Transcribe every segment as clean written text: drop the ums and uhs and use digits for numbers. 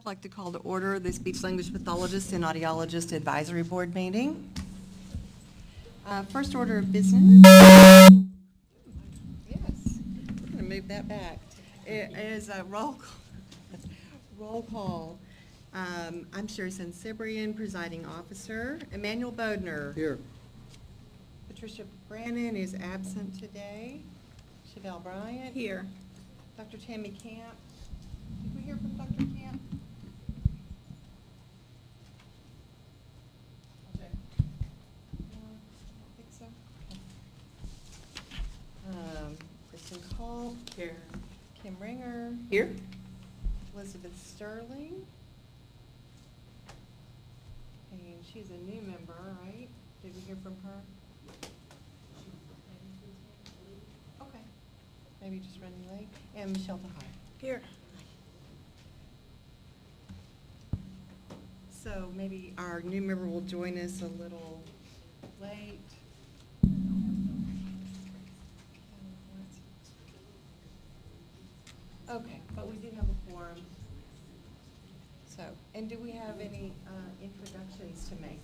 like to call to order the Speech Language Pathologist and Audiologist Advisory Board meeting. First order of business. Yes, we're going to move that back. It is a roll call. I'm Sherry Sensibrian, presiding officer. Emmanuel Bodner. Here. Patricia Brannon is absent today. Chevelle Bryant. Here. Dr. Tammy Camp. Did we hear from Dr. Camp? No, I don't think so. Okay. Kristen Culp. Here. Kim Ringer. Here. Elizabeth Sterling. And she's a new member, right? Did we hear from her? Okay. Maybe just running late. And Michelle Tahai. Here. So maybe our new member will join us a little late. Okay, but we do have a quorum. So, and do we have any introductions to make?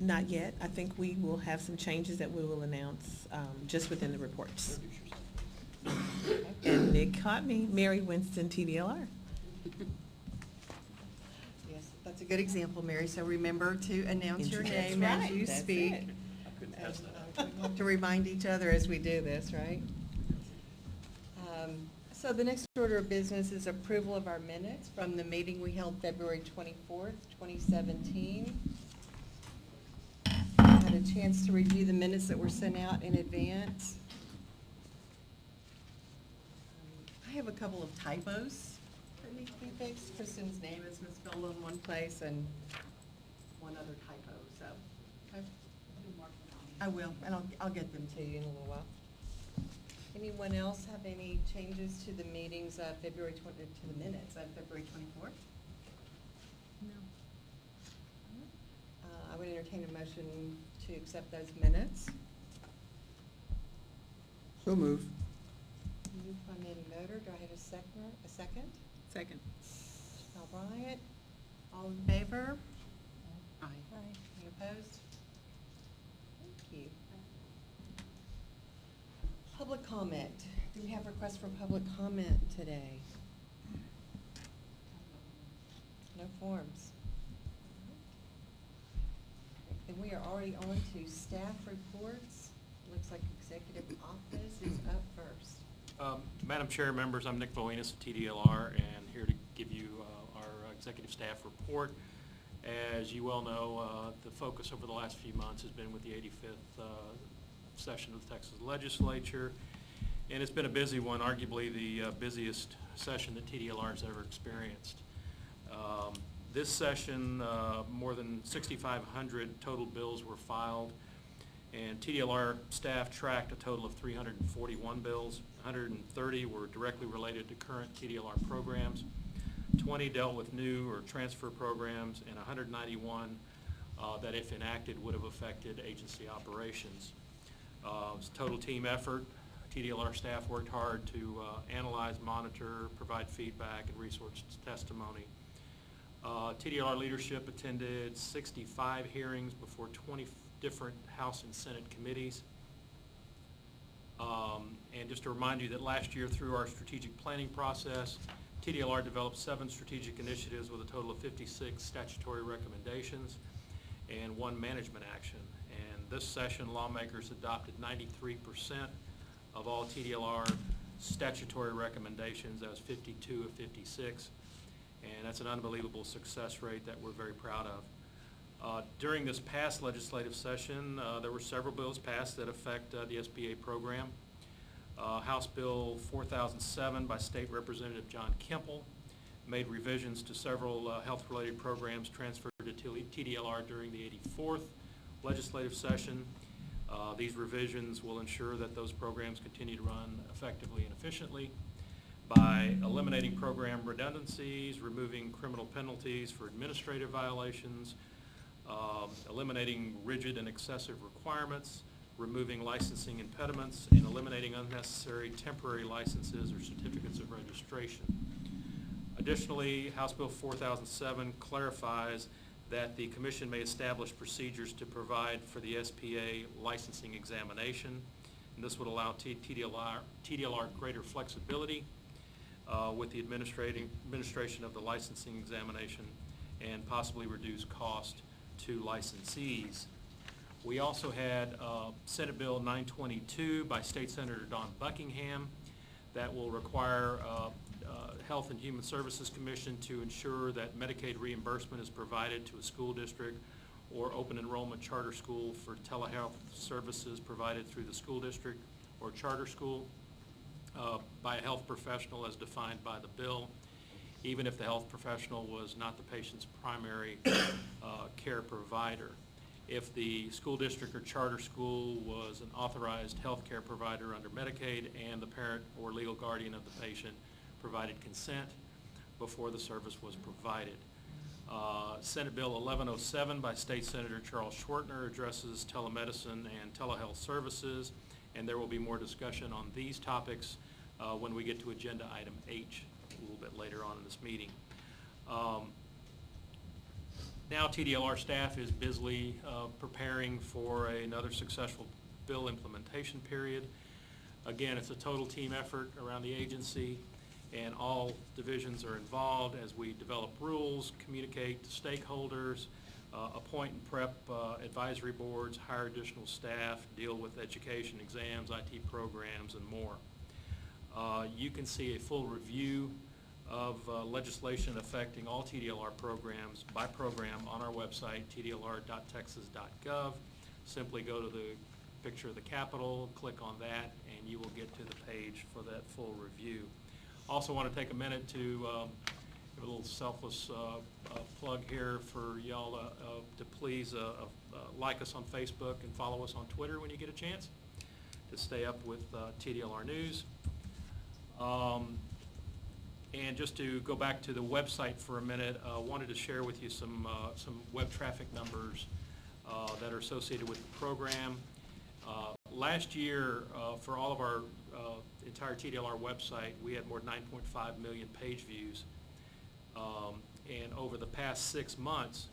Not yet. I think we will have some changes that we will announce just within the reports. And Nick caught me, Mary Winston, TDLR. Yes, that's a good example, Mary. So remember to announce your That's name as right, you that's speak. it. I couldn't pass that. We have to remind each other as we do this, right? So the next order of business is approval of our minutes from the meeting we held February 24th, 2017. Had a chance to review the minutes that were sent out in advance. I have a couple of typos that need to be fixed. Kristen's name is misspelled in one place and one other typo, so. Okay. I will, and I'll get them to you in a little while. Anyone else have any changes to the meetings of February 20, to the minutes of February 24th? No. I would entertain a motion to accept those minutes. So move. Moved by Manny Motor. Do I have a second? Second. Al Bryant. All in favor? Aye. Any opposed? Thank you. Public comment. Do we have requests for public comment today? No forms. And we are already on to staff reports. Looks like executive office is up first. Madam Chair, members, I'm Nick Voinis of TDLR and here to give you our executive staff report. As you well know, the focus over the last few months has been with the 85th session of the Texas Legislature, and it's been a busy one, arguably the busiest session that TDLR has ever experienced. This session, more than 6,500 total bills were filed, and TDLR staff tracked a total of 341 bills. 130 were directly related to current TDLR programs. 20 dealt with new or transfer programs, and 191 that, if enacted, would have affected agency operations. It was a total team effort. TDLR staff worked hard to analyze, monitor, provide feedback, and resource testimony. TDLR leadership attended 65 hearings before 20 different House and Senate committees. And just to remind you that last year, through our strategic planning process, TDLR developed 7 strategic initiatives with a total of 56 statutory recommendations and 1 management action. And this session, lawmakers adopted 93% of all TDLR statutory recommendations. That was 52 of 56. And that's an unbelievable success rate that we're very proud of. During this past legislative session, there were several bills passed that affect the SBA program. House Bill 4007 by State Representative John Kemple made revisions to several health-related programs transferred to TDLR during the 84th legislative session. These revisions will ensure that those programs continue to run effectively and efficiently by eliminating program redundancies, removing criminal penalties for administrative violations, eliminating rigid and excessive requirements, removing licensing impediments, and eliminating unnecessary temporary licenses or certificates of registration. Additionally, House Bill 4007 clarifies that the Commission may establish procedures to provide for the SPA licensing examination. And this would allow TDLR greater flexibility with the administration of the licensing examination and possibly reduce cost to licensees. We also had Senate Bill 922 by State Senator Don Buckingham that will require Health and Human Services Commission to ensure that Medicaid reimbursement is provided to a school district or open enrollment charter school for telehealth services provided through the school district or charter school by a health professional as defined by the bill, even if the health professional was not the patient's primary care provider. If the school district or charter school was an authorized health care provider under Medicaid and the parent or legal guardian of the patient provided consent before the service was provided. Senate Bill 1107 by State Senator Charles Schwertner addresses telemedicine and telehealth services, and there will be more discussion on these topics when we get to agenda item H a little bit later on in this meeting. Now TDLR staff is busily preparing for another successful bill implementation period. Again, it's a total team effort around the agency, and all divisions are involved as we develop rules, communicate to stakeholders, appoint and prep advisory boards, hire additional staff, deal with education, exams, IT programs, and more. You can see a full review of legislation affecting all TDLR programs by program on our website, tdlr.texas.gov. Simply go to the picture of the Capitol, click on that, and you will get to the page for that full review. Also want to take a minute to give a little selfless plug here for y'all to please like us on Facebook and follow us on Twitter when you get a chance to stay up with TDLR news. And just to go back to the website for a minute, wanted to share with you some web traffic numbers that are associated with the program. Last year, for all of our entire TDLR website, we had more than 9.5 million page views. And over the past 6 months,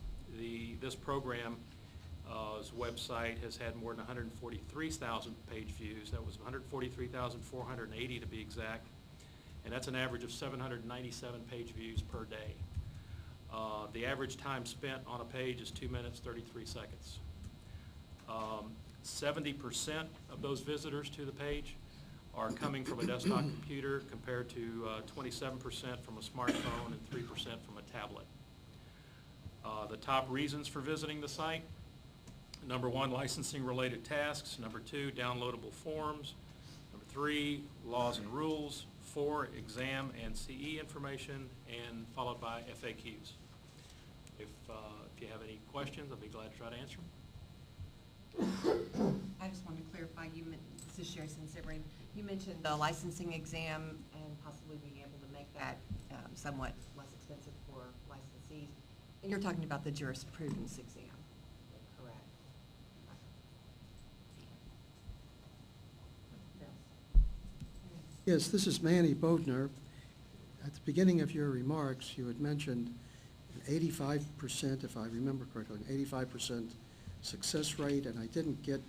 this program's website has had more than 143,000 page views. That was 143,480 to be exact. And that's an average of 797 page views per day. The average time spent on a page is 2 minutes, 33 seconds. 70% of those visitors to the page are coming from a desktop computer compared to 27% from a smartphone and 3% from a tablet. The top reasons for visiting the site: number 1, licensing related tasks; number 2, downloadable forms; number 3, laws and rules; 4, exam and CE information; and followed by FAQs. If you have any questions, I'll be glad to try to answer them. I just wanted to clarify, this is Sherry Sinsibring. You mentioned the licensing exam and possibly being able to make that somewhat less expensive for licensees. And you're talking about the jurisprudence exam, correct? Yes, this is Manny Bodner. At the beginning of your remarks, you had mentioned an 85%, if I remember correctly, an 85% success rate, and I didn't get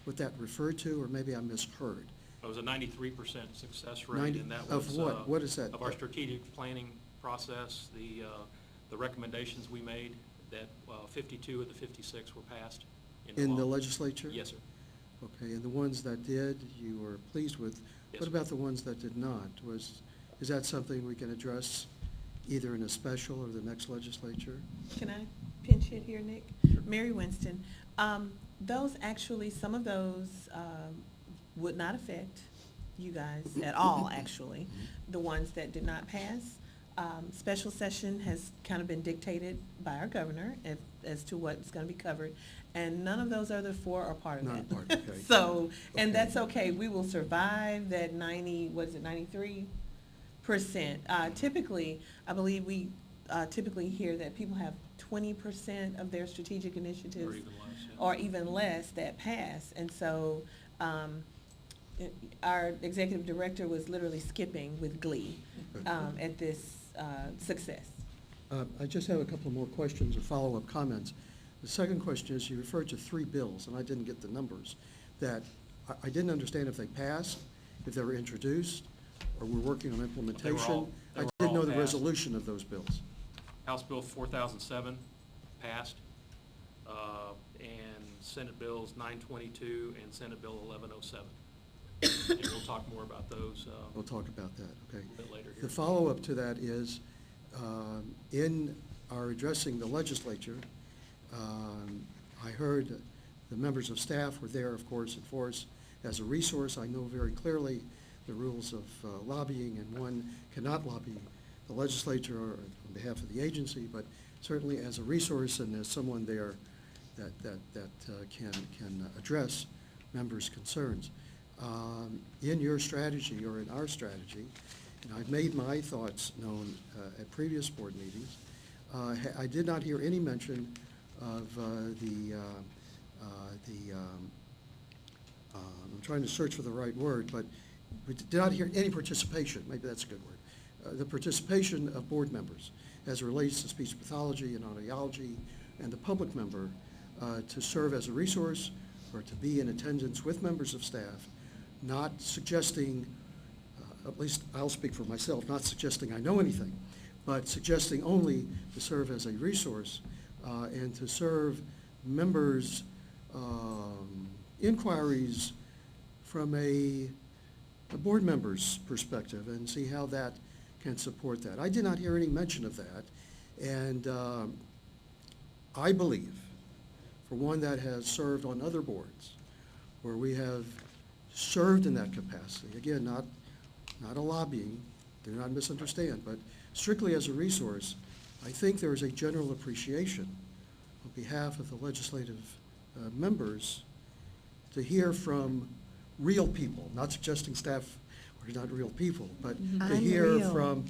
what that referred to, or maybe I misheard. It was a 93% success rate, 90 and that was of what? What is that? Of our strategic planning process. The recommendations we made, that 52 of the 56 were passed In the law. legislature? Yes, sir. Okay, and the ones that did, you were pleased with. Yes, What sir. about the ones that did not? Is that something we can address either in a special or the next legislature? Can I pinch hit here, Nick? Sure. Mary Winston. Those actually, some of those would not affect you guys at all, actually. The ones that did not pass. Special session has kind of been dictated by our governor as to what's going to be covered, and none of those other 4 are part of Not that. part, okay. So, and Okay. that's okay. We will survive that 93%. Typically, I believe we typically hear that people have 20% of their strategic initiatives. Or even less, yeah. Or even less that pass. And so, our executive director was literally skipping with glee at this success. I just have a couple more questions or follow-up comments. The second question is, you referred to 3 bills, and I didn't get the numbers, that I didn't understand if they passed, if they were introduced, or we're working on implementation. they I were didn't all know the passed. resolution of those bills. House Bill 4007 passed, and Senate Bills 922 and Senate Bill 1107. And we'll talk more about those We'll talk about that, a okay? little bit later here. The follow-up to that is, in our addressing the legislature, I heard the members of staff were there, of course, in force as a resource. I know very clearly the rules of lobbying, and one cannot lobby the legislature or on behalf of the agency, but certainly as a resource and as someone there that can address members' concerns. In your strategy, or in our strategy, and I've made my thoughts known at previous board meetings, I did not hear any mention of I'm trying to search for the right word, but we did not hear any participation, maybe that's a good word, the participation of board members as it relates to speech pathology and audiology, and the public member to serve as a resource or to be in attendance with members of staff, not suggesting, at least I'll speak for myself, not suggesting I know anything, but suggesting only to serve as a resource and to serve members' inquiries from a board member's perspective and see how that can support that. I did not hear any mention of that, and I believe, for one that has served on other boards where we have served in that capacity, again, not a lobbying, do not misunderstand, but strictly as a resource, I think there is a general appreciation on behalf of the legislative members to hear from real people, not suggesting staff are not real people, but to hear from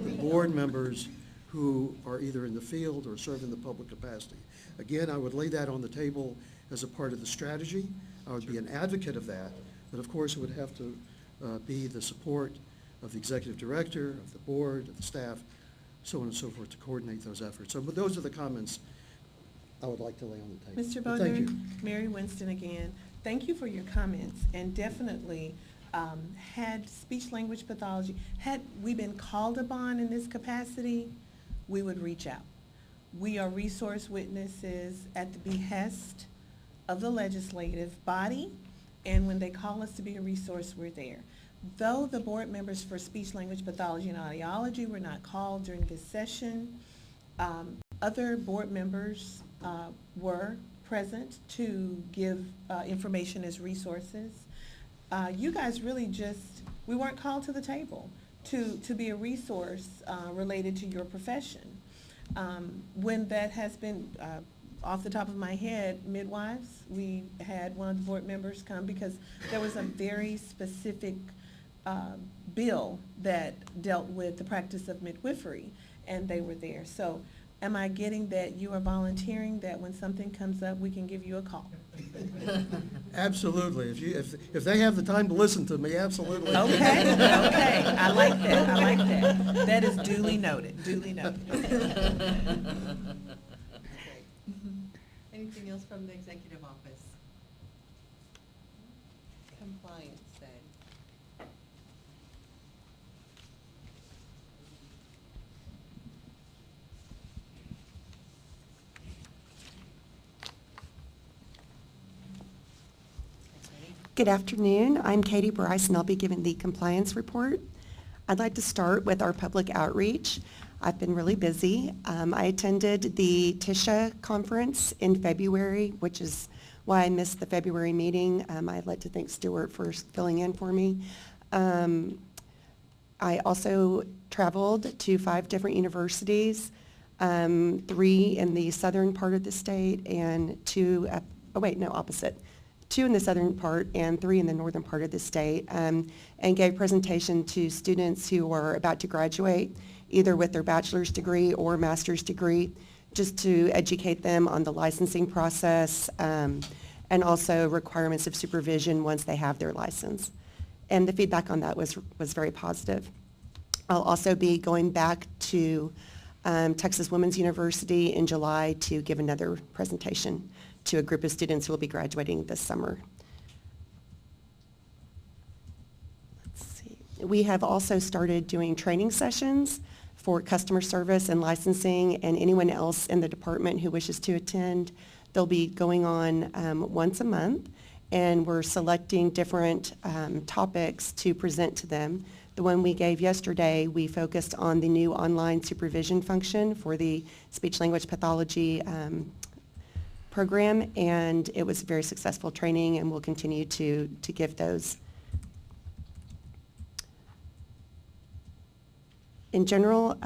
the board members who are either in the field or serve in the public capacity. Again, I would lay that on the table as a part of the strategy. I would be an advocate of that, but of course it would have to be the support of the executive director, of the board, of the staff, so on and so forth, to coordinate those efforts. So those are the comments I would like to lay on the table. Mr. But thank you. Bodnar, Mary Winston again, thank you for your comments, and definitely, had speech-language pathology, had we been called upon in this capacity, we would reach out. We are resource witnesses at the behest of the legislative body, and when they call us to be a resource, we're there. Though the board members for speech-language pathology and audiology were not called during this session, other board members were present to give information as resources. You guys really we weren't called to the table to be a resource related to your profession. When that has been, off the top of my head, midwives, we had one of the board members come because there was a very specific bill that dealt with the practice of midwifery, and they were there. So am I getting that you are volunteering that when something comes up, we can give you a call? Absolutely. If they have the time to listen to me, absolutely. Okay, okay. I like that. I like that. That is duly noted, duly noted. Anything else from the executive office? Compliance then. Good afternoon. I'm Katie Bryce, and I'll be giving the compliance report. I'd like to start with our public outreach. I've been really busy. I attended the TISHA conference in February, which is why I missed the February meeting. I'd like to thank Stuart for filling in for me. I also traveled to 5 different universities, 3 in the southern part of the state and 2, opposite. 2 in the southern part and 3 in the northern part of the state, and gave presentation to students who are about to graduate either with their bachelor's degree or master's degree, just to educate them on the licensing process and also requirements of supervision once they have their license. And the feedback on that was very positive. I'll also be going back to Texas Women's University in July to give another presentation to a group of students who will be graduating this summer. Let's see. We have also started doing training sessions for customer service and licensing, and anyone else in the department who wishes to attend. They'll be going on once a month, and we're selecting different topics to present to them. The one we gave yesterday, we focused on the new online supervision function for the speech-language pathology program, and it was very successful training, and we'll continue to give those. In general,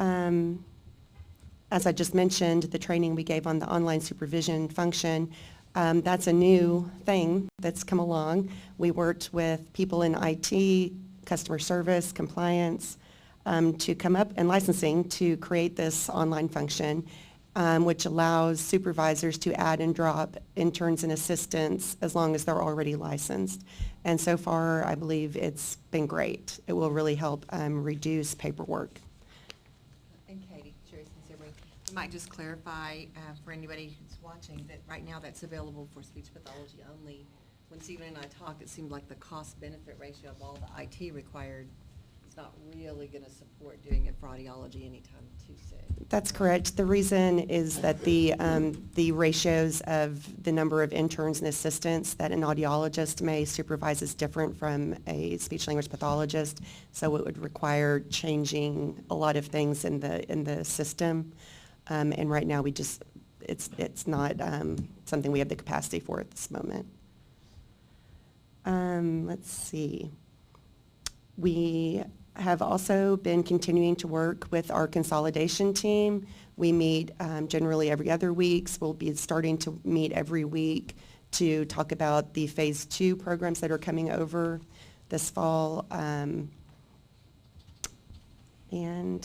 as I just mentioned, the training we gave on the online supervision function, that's a new thing that's come along. We worked with people in IT, customer service, compliance, to come up, and licensing, to create this online function, which allows supervisors to add and drop interns and assistants as long as they're already licensed. And so far, I believe it's been great. It will really help reduce paperwork. And Katie, Sherry Sinceri, you might just clarify for anybody who's watching that right now that's available for speech pathology only. When Stephen and I talked, it seemed like the cost-benefit ratio of all the IT required is not really going to support doing it for audiology anytime too soon. That's correct. The reason is that the ratios of the number of interns and assistants that an audiologist may supervise is different from a speech-language pathologist, so it would require changing a lot of things in the system. And right now, it's not something we have the capacity for at this moment. Let's see. We have also been continuing to work with our consolidation team. We meet generally every other week. We'll be starting to meet every week to talk about the phase 2 programs that are coming over this fall. And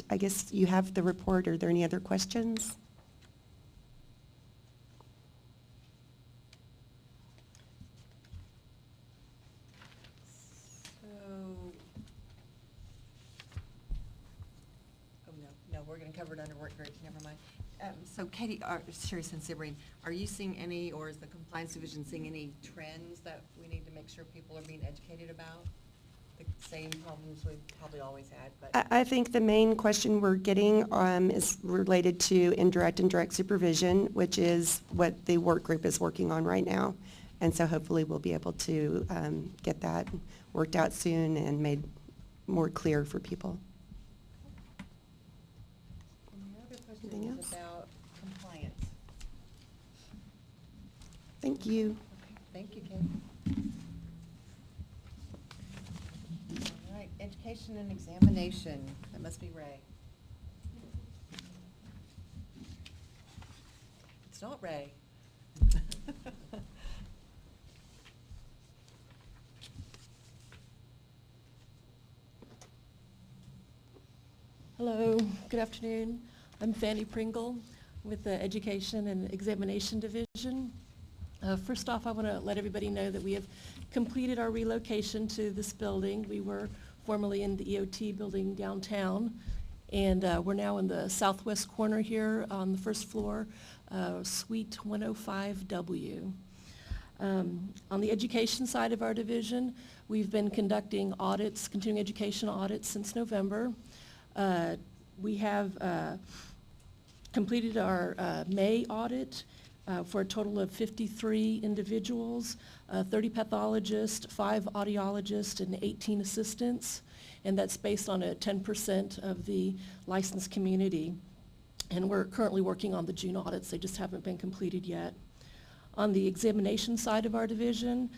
I guess you have the report. Are there any other questions? We're going to cover it under work groups, never mind. So Katie, Sherry Sinceri, are you seeing any, or is the compliance division seeing any trends that we need to make sure people are being educated about? The same problems we've probably always had, but. I think the main question we're getting is related to indirect and direct supervision, which is what the work group is working on right now. And so hopefully we'll be able to get that worked out soon and made more clear for people. Anything else? About compliance. Thank you. Okay, thank you, Katie. All right, education and examination. That must be Ray. It's not Ray. Hello, good afternoon. I'm Fanny Pringle with the Education and Examination Division. First off, I want to let everybody know that we have completed our relocation to this building. We were formerly in the EOT building downtown, and we're now in the southwest corner here on the first floor, Suite 105W. On the education side of our division, we've been conducting audits, continuing education audits since November. We have completed our May audit for a total of 53 individuals, 30 pathologists, 5 audiologists, and 18 assistants, and that's based on a 10% of the licensed community. And we're currently working on the June audits. They just haven't been completed yet. On the examination side of our division,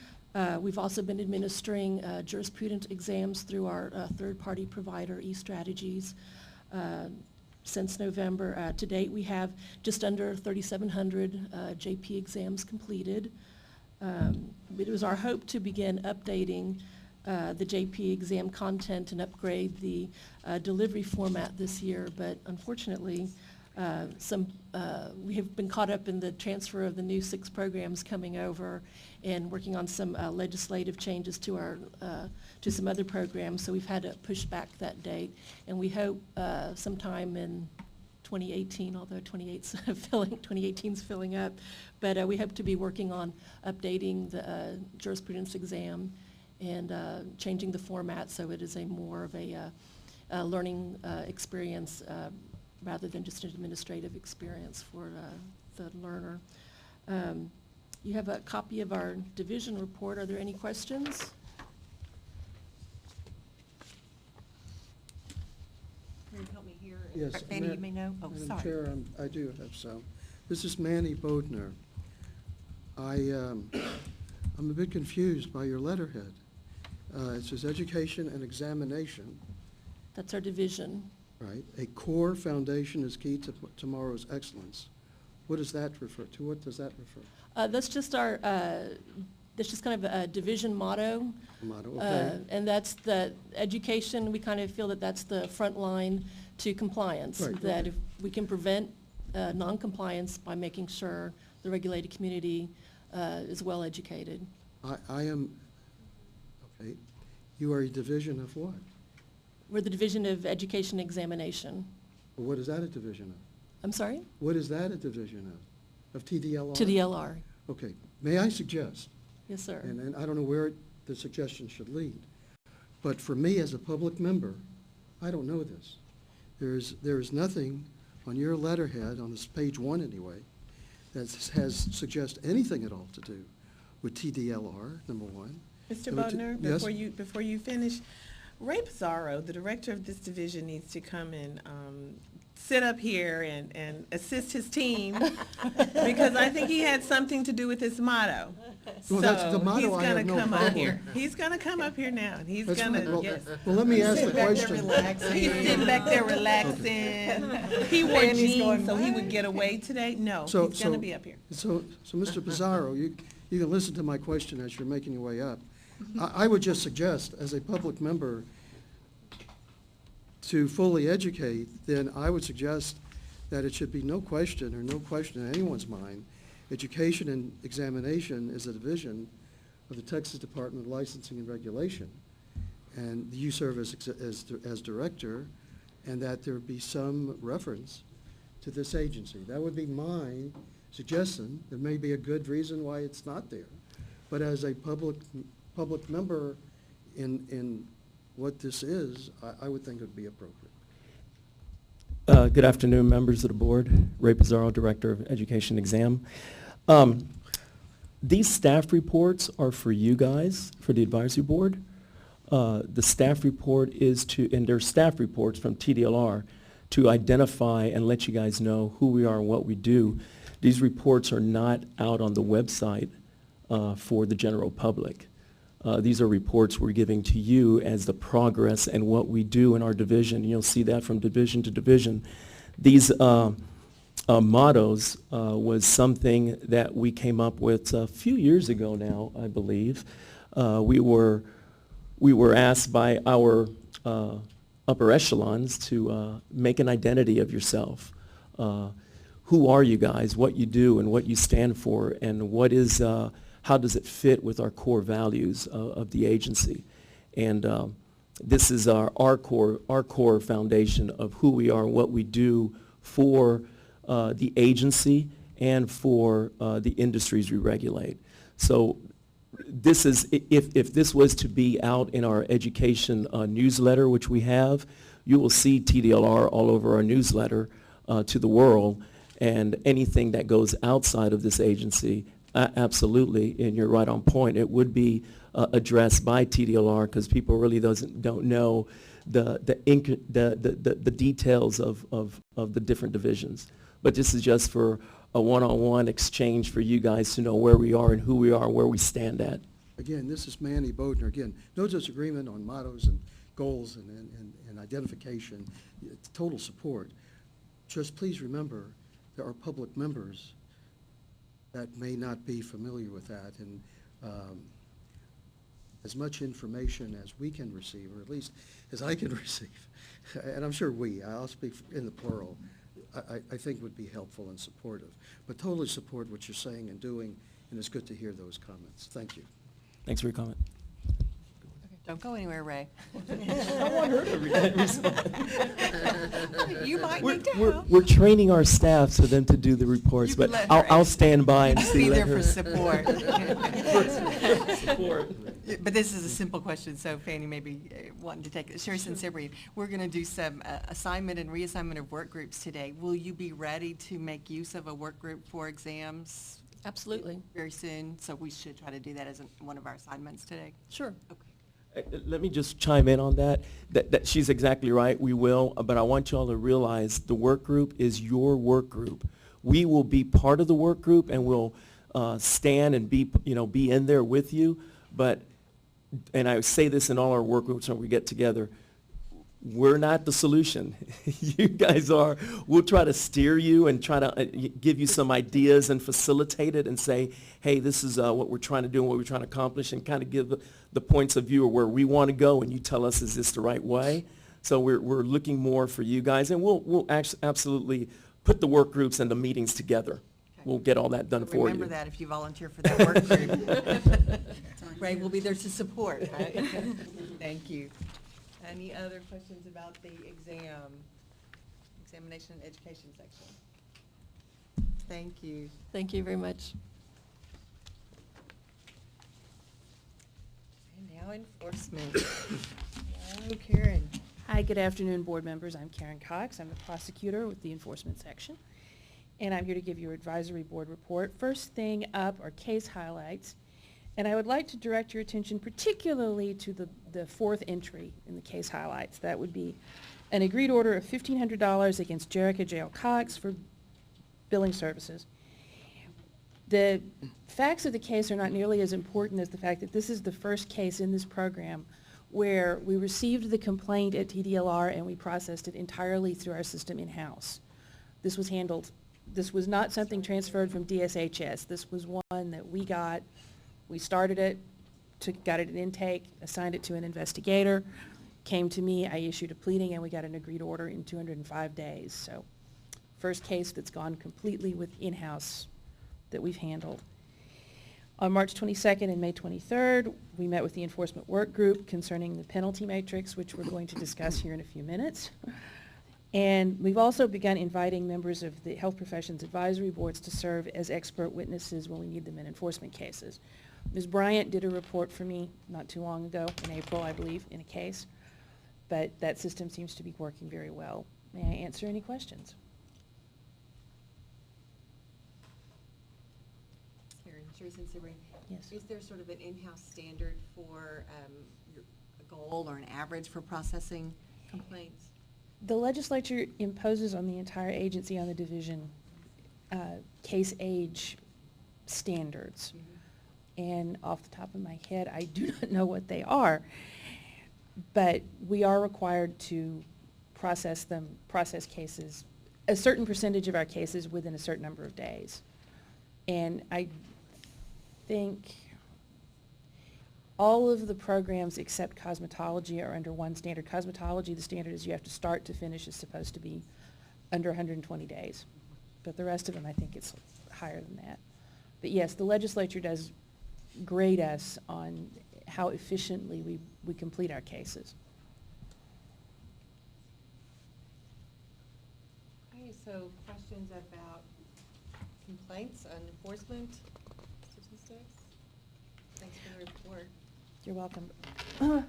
we've also been administering jurisprudence exams through our third-party provider, eStrategies. Since November. To date, we have just under 3,700 JP exams completed. It was our hope to begin updating the JP exam content and upgrade the delivery format this year, but unfortunately, we have been caught up in the transfer of the new 6 programs coming over and working on some legislative changes to some other programs, so we've had to push back that date. And we hope sometime in 2018, although 2018's filling up, but we hope to be working on updating the jurisprudence exam and changing the format so it is more of a learning experience rather than just an administrative experience for the learner. You have a copy of our division report. Are there any questions? Can you help me here? Yes. Fanny, you may know? Oh, Madam sorry. Chair, I do have some. This is Manny Bodner. I'm a bit confused by your letterhead. It says education and examination, That's our division. right? A core foundation is key to tomorrow's excellence. What does that refer to? What does that refer? That's just that's just kind of a division motto. Motto, okay. And that's the education, we kind of feel that that's the front line to compliance. Right, That okay. if we can prevent non-compliance by making sure the regulated community is well educated. I am, okay. You are a division of what? We're the Division of Education Examination. What is that a division of? I'm sorry? What is that a division of? Of TDLR? To the LR. Okay. May I suggest, Yes, sir. and I don't know where the suggestion should lead, but for me as a public member, I don't know this. There is nothing on your letterhead, on this page 1 anyway, that has suggest anything at all to do with TDLR, number 1. Mr. Number two- Bodner, yes? before you finish, Ray Pizarro, the director of this division, needs to come and sit up here and assist his team because I think he had something to do with his motto. Well, that's the motto. I have no He's gonna come up problem. here. He's gonna come up here now, and he's That's gonna, fine. Well, yes. well, let me ask the Sit back there question. relaxing. He's sitting back there relaxing. He wore And he's jeans going, so he "What?" would get away today. No, So- he's gonna so- be up here. So, Mr. Pizarro, you can listen to my question as you're making your way up. I would just suggest, as a public member, to fully educate, then I would suggest that it should be no question in anyone's mind. Education and examination is a division of the Texas Department of Licensing and Regulation. And you serve as director, and that there be some reference to this agency. That would be my suggestion. There may be a good reason why it's not there. But as a public member in what this is, I would think it would be appropriate. Good afternoon, members of the board. Ray Pizarro, Director of Education Exam. These staff reports are for you guys, for the advisory board. The staff report is and there's staff reports from TDLR to identify and let you guys know who we are and what we do. These reports are not out on the website for the general public. These are reports we're giving to you as the progress and what we do in our division. You'll see that from division to division. These mottos was something that we came up with a few years ago now, I believe. We were asked by our upper echelons to make an identity of yourself. Who are you guys, what you do and what you stand for, and what is how does it fit with our core values of the agency? And this is our core foundation of who we are and what we do for the agency and for the industries we regulate. So this is, if this was to be out in our education newsletter, which we have, you will see TDLR all over our newsletter to the world, and anything that goes outside of this agency, absolutely, and you're right on point, it would be addressed by TDLR because people really don't know the details of the different divisions. But this is just for a one-on-one exchange for you guys to know where we are and who we are and where we stand at. Again, this is Manny Bodner. Again, no disagreement on mottos and goals and identification. It's total support. Just please remember, there are public members that may not be familiar with that, and as much information as we can receive, or at least as I can receive, and I'm sure I'll speak in the plural, I think would be helpful and supportive. But totally support what you're saying and doing, and it's good to hear those comments. Thank you. Thanks for your comment. Don't go anywhere, Ray. I want her to respond. You might need to help. We're training our staff for them to do the reports, You but can let her I'll in. stand by and You see. be let there her- for support. Support. But this is a simple question, so Fanny may be wanting to take it. Sherry Sinceri, we're going to do some assignment and reassignment of work groups today. Will you be ready to make use of a work group for exams Absolutely. very soon? So we should try to do that as one of our assignments today. Sure. Okay. Let me just chime in on that. That she's exactly right, we will, but I want you all to realize the work group is your work group. We will be part of the work group and we'll stand and be in there with you, but, and I say this in all our work groups when we get together, we're not the solution. You guys are. We'll try to steer you and try to give you some ideas and facilitate it and say, hey, this is what we're trying to do and what we're trying to accomplish, and kind of give the points of view of where we want to go, and you tell us, is this the right way? So we're looking more for you guys, and we'll absolutely put the work groups and the meetings together. Okay. We'll get all that done for you. Remember that if you volunteer for that work group. Ray will be there to support, right? Thank you. Any other questions about the examination and education section? Thank you. Thank you very much. And now enforcement. Hello, Karen. Hi, good afternoon, board members. I'm Karen Cox. I'm the prosecutor with the enforcement section, and I'm here to give you your advisory board report. First thing up are case highlights, and I would like to direct your attention particularly to the fourth entry in the case highlights. That would be an agreed order of $1,500 against Jerica J.L. Cox for billing services. The facts of the case are not nearly as important as the fact that this is the first case in this program where we received the complaint at TDLR and we processed it entirely through our system in-house. This was not something transferred from DSHS. This was one that we got. We started it, got it at intake, assigned it to an investigator, came to me, I issued a pleading, and we got an agreed order in 205 days. So first case that's gone completely with in-house that we've handled. On March 22nd and May 23rd, we met with the enforcement work group concerning the penalty matrix, which we're going to discuss here in a few minutes. And we've also begun inviting members of the health professions advisory boards to serve as expert witnesses when we need them in enforcement cases. Ms. Bryant did a report for me not too long ago, in April, I believe, in a case, but that system seems to be working very well. May I answer any questions? Karen, Sherry Sinceri. Yes. Is there sort of an in-house standard for a goal or an average for processing complaints? The legislature imposes on the entire agency, on the division, case age standards. Mhm. And off the top of my head, I do not know what they are. But we are required to process cases, a certain percentage of our cases within a certain number of days. And I think all of the programs except cosmetology are under one standard. Cosmetology, the standard is you have to start to finish is supposed to be under 120 days. But the rest of them, I think it's higher than that. But yes, the legislature does grade us on how efficiently we complete our cases. Okay, so questions about complaints and enforcement statistics? Thanks for the report. You're welcome. And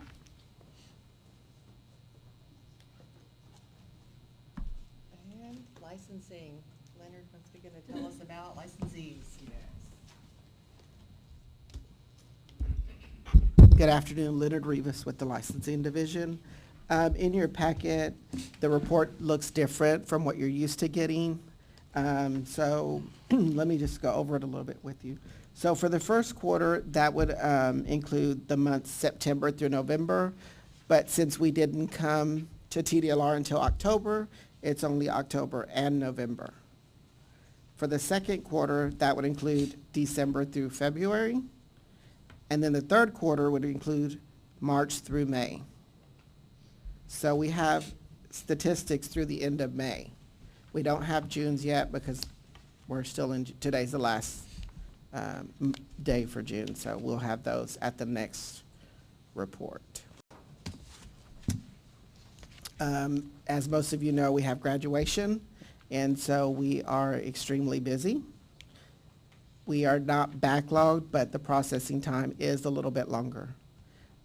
licensing. Leonard wants to tell us about licensees. Good afternoon, Leonard Rivas with the Licensing Division. In your packet, the report looks different from what you're used to getting. So let me just go over it a little bit with you. So for the first quarter, that would include the months September through November. But since we didn't come to TDLR until October, it's only October and November. For the second quarter, that would include December through February. And then the third quarter would include March through May. So we have statistics through the end of May. We don't have June's yet because we're still in, today's the last day for June, so we'll have those at the next report. As most of you know, we have graduation, and so we are extremely busy. We are not backlogged, but the processing time is a little bit longer.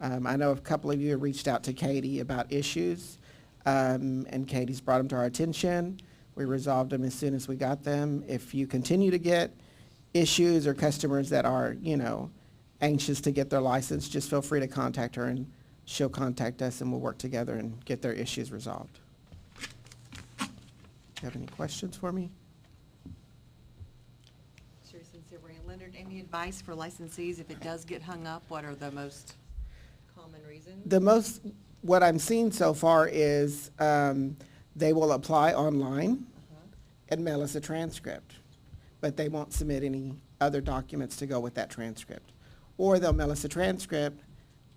I know a couple of you have reached out to Katie about issues, and Katie's brought them to our attention. We resolved them as soon as we got them. If you continue to get issues or customers that are, anxious to get their license, just feel free to contact her and she'll contact us and we'll work together and get their issues resolved. Do you have any questions for me? Sure, since they were Leonard, any advice for licensees if it does get hung up? What are the most common reasons? What I'm seeing so far is they will apply online and mail us a transcript, but they won't submit any other documents to go with that transcript. Or they'll mail us a transcript,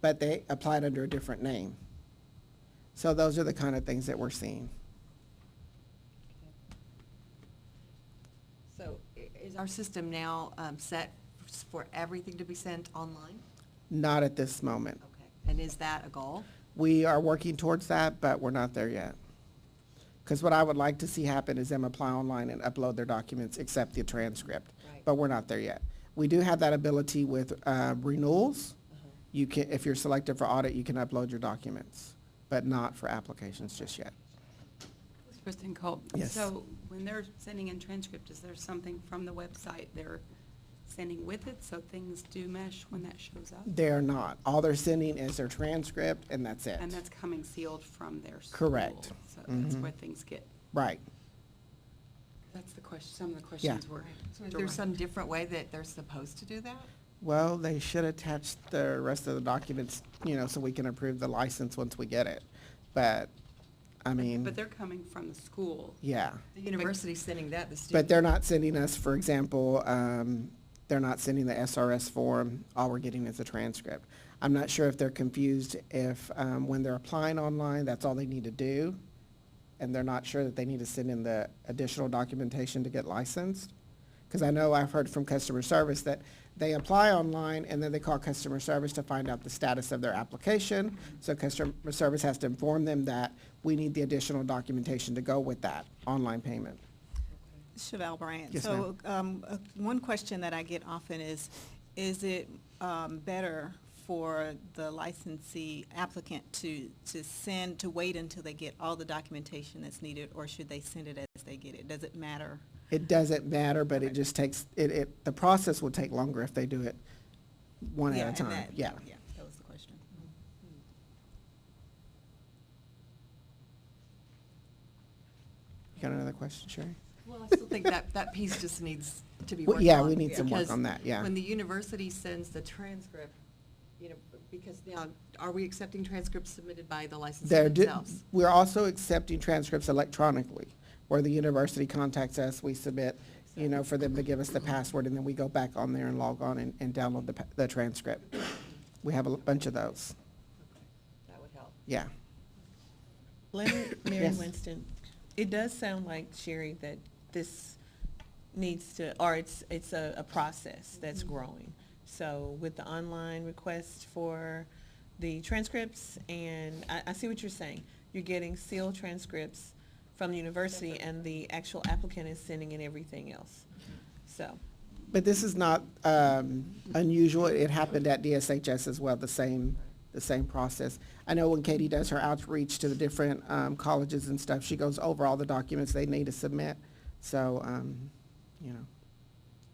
but they applied under a different name. So those are the kind of things that we're seeing. So is our system now set for everything to be sent online? Not at this moment. Okay. And is that a goal? We are working towards that, but we're not there yet. Because what I would like to see happen is them apply online and upload their documents, accept the transcript. Right. But we're not there yet. We do have that ability with renewals. You can, if you're selected for audit, you can upload your documents, but not for applications just yet. Kristen Culp. Yes. So when they're sending in transcript, is there something from the website they're sending with it so things do mesh when that shows up? They're not. All they're sending is their transcript, and that's it. And that's coming sealed from their school? Correct. So that's Mhm. where things get, Right. that's the question, some of the questions were. So is there some different way that they're supposed to do that? Well, they should attach the rest of the documents, so we can approve the license once we get it. But, I mean, But they're coming from the school. yeah. The university's sending that, the student. But they're not sending us, for example, they're not sending the SRS form. All we're getting is a transcript. I'm not sure if they're confused if, when they're applying online, that's all they need to do, and they're not sure that they need to send in the additional documentation to get licensed. Because I know I've heard from customer service that they apply online and then they call customer service to find out the status of their application. So customer service has to inform them that we need the additional documentation to go with that online payment. Chevelle Bryant. Yes, So, one question that I get often is it better for the licensee applicant to wait until they get all the documentation that's needed, or should they send it as they get it? Does it matter? It doesn't matter, but it just takes, the process will take longer if they do it one Yeah, at a and time. that- Yeah. Yeah, that was the question. You got another question, Sherry? Well, I still think that piece just needs to be Well, worked on. yeah, we need some work because on that, yeah. when the university sends the transcript, because now, are we accepting transcripts submitted by the licensee themselves? We're also accepting transcripts electronically, where the university contacts us, we submit, for them to give us the password, and then we go back on there and log on and download the transcript. We have a bunch of those, That would help. yeah. Leonard, Mary Yes. Winston, it does sound like, Sherry, that this needs to, or it's a process that's growing. So with the online request for the transcripts, and I see what you're saying. You're getting sealed transcripts from the university, and the actual applicant is sending in everything else. So, But this is not unusual. It happened at DSHS as well, the same process. I know when Katie does her outreach to the different colleges and stuff, she goes over all the documents they need to submit. So,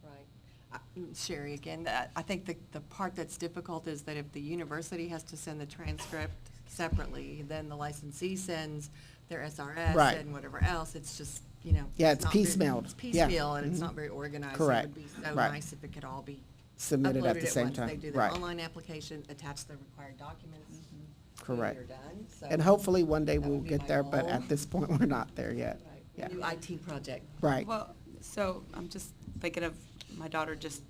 Right. Sherry, again, I think the part that's difficult is that if the university has to send the transcript separately, then the licensee sends their SRS Right. and whatever else, it's just, Yeah, it's not very- piecemealed. It's Yeah. piecemeal, and it's Mhm. not very organized. Correct. It would be so Right. nice if it could all be submitted at uploaded the same once. time. They do the Right. online application, attach the required documents. Correct. You're done. So And hopefully one day that we'll would be get my there, but goal. at this point, we're not there yet. Right. Yeah. New IT project. Right. Well, so I'm just thinking of, my daughter just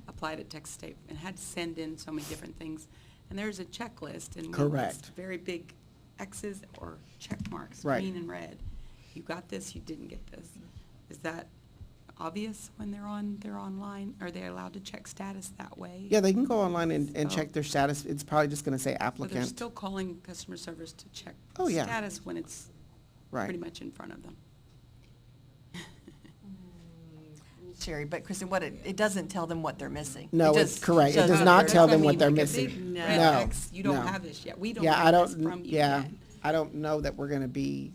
applied at Texas State and had to send in so many different things. And there's a checklist, and when Correct. it's very big X's or check marks, Right. green and red. You got this, you didn't get this. Is that obvious when they're online? Are they allowed to check status that way? Yeah, they can go online and So- check their status. It's probably just gonna say But they're applicant. still calling customer service to check Oh, yeah. status when it's Right. pretty much in front of them. Sherry, but Kristen, it doesn't tell them what they're missing. No, It it's just correct. It shows does up not there. tell That's them I what mean, they're like a missing. big No. red No, X, you don't no. have this yet. We don't Yeah, I have this don't, from you yeah, yet. I don't know that we're gonna be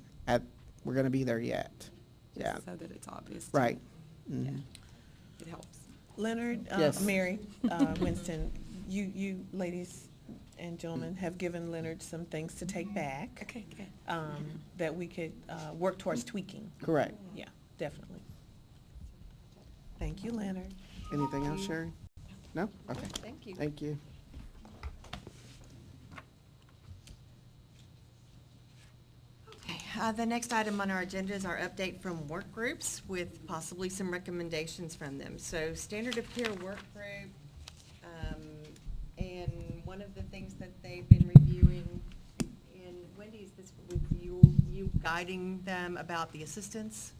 there yet. Yeah, Just so that it's obvious. right. Yeah, Mhm. it helps. Leonard, Yes. Mary, Winston, you ladies and gentlemen have given Leonard some things to take back. Okay, good. That we could work towards tweaking. Correct. Yeah, definitely. Thank you, Leonard. Anything else, Sherry? No? Okay. Thank you. Thank you. Okay, the next item on our agenda is our update from work groups with possibly some recommendations from them. So standard of care work group, and one of the things that they've been reviewing, and Wendy, is this with you guiding them about the assistance?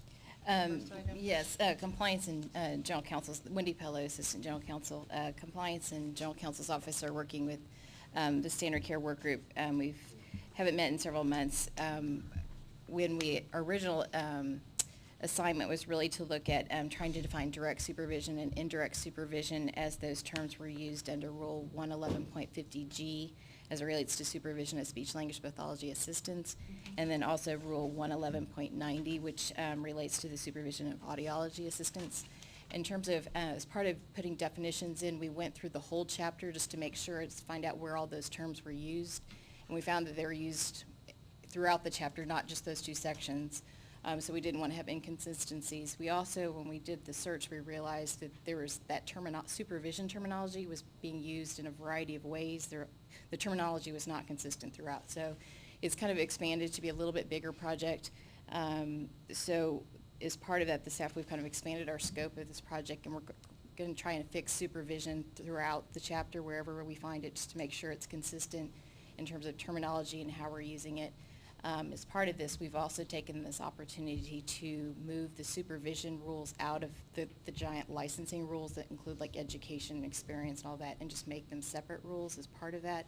First item? Yes, compliance and general counsel's, Wendy Pello, Assistant General Counsel, compliance and general counsel's office are working with the standard care work group. Haven't met in several months. When our original assignment was really to look at trying to define direct supervision and indirect supervision as those terms were used under Rule 111.50G as it relates to supervision of speech-language pathology assistants, and then also Rule 111.90, which relates to the supervision of audiology assistants. In terms of, as part of putting definitions in, we went through the whole chapter just to make sure, to find out where all those terms were used, and we found that they were used throughout the chapter, not just those two sections. So we didn't want to have inconsistencies. We also, when we did the search, we realized that there was that supervision terminology was being used in a variety of ways. The terminology was not consistent throughout. So it's kind of expanded to be a little bit bigger project. So as part of that, the staff, we've kind of expanded our scope of this project, and we're going to try and fix supervision throughout the chapter wherever we find it, just to make sure it's consistent in terms of terminology and how we're using it. As part of this, we've also taken this opportunity to move the supervision rules out of the giant licensing rules that include like education and experience and all that, and just make them separate rules as part of that.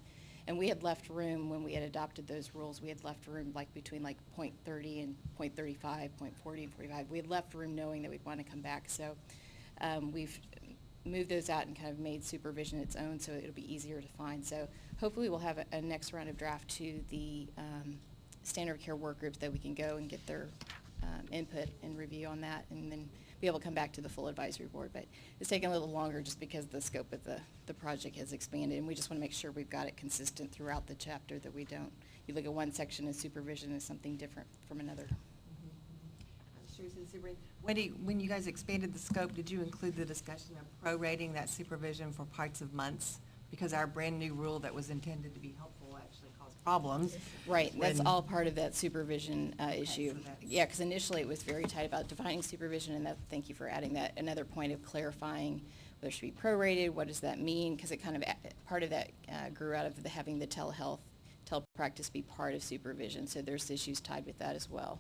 And we had left room, when we had adopted those rules, we had left room like between like .30 and .35, .40 and 45. We had left room knowing that we'd want to come back. So we've moved those out and kind of made supervision its own, so it'll be easier to find. So hopefully we'll have a next round of draft to the standard care work groups that we can go and get their input and review on that, and then be able to come back to the full advisory board. But it's taken a little longer just because the scope of the project has expanded, and we just want to make sure we've got it consistent throughout the chapter, that we don't, you look at one section as supervision as something different from another. Wendy, when you guys expanded the scope, did you include the discussion of prorating that supervision for parts of months? Because our brand-new rule that was intended to be helpful actually caused problems. Right, that's when- all part of that supervision issue. so that's- Yeah, because initially it was very tight about defining supervision, and that, thank you for adding that. Another point of clarifying whether it should be prorated, what does that mean? Because it kind of, part of that grew out of having the telehealth, telepractice be part of supervision, so there's issues tied with that as well.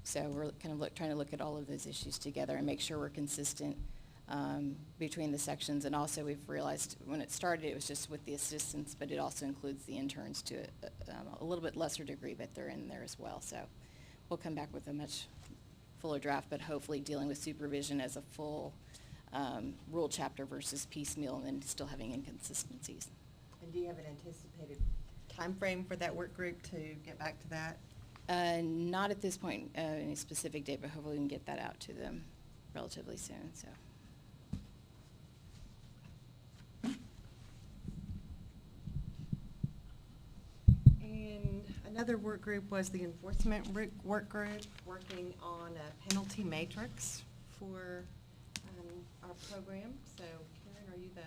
So we're kind of trying to look at all of those issues together and make sure we're consistent between the sections. And also, we've realized when it started, it was just with the assistants, but it also includes the interns to a little bit lesser degree, but they're in there as well. So we'll come back with a much fuller draft, but hopefully dealing with supervision as a full rule chapter versus piecemeal, and then still having inconsistencies. And do you have an anticipated timeframe for that work group to get back to that? Not at this point, any specific date, but hopefully we can get that out to them relatively soon, so. And another work group was the enforcement work group, working on a penalty matrix for our program. So Karen, are you the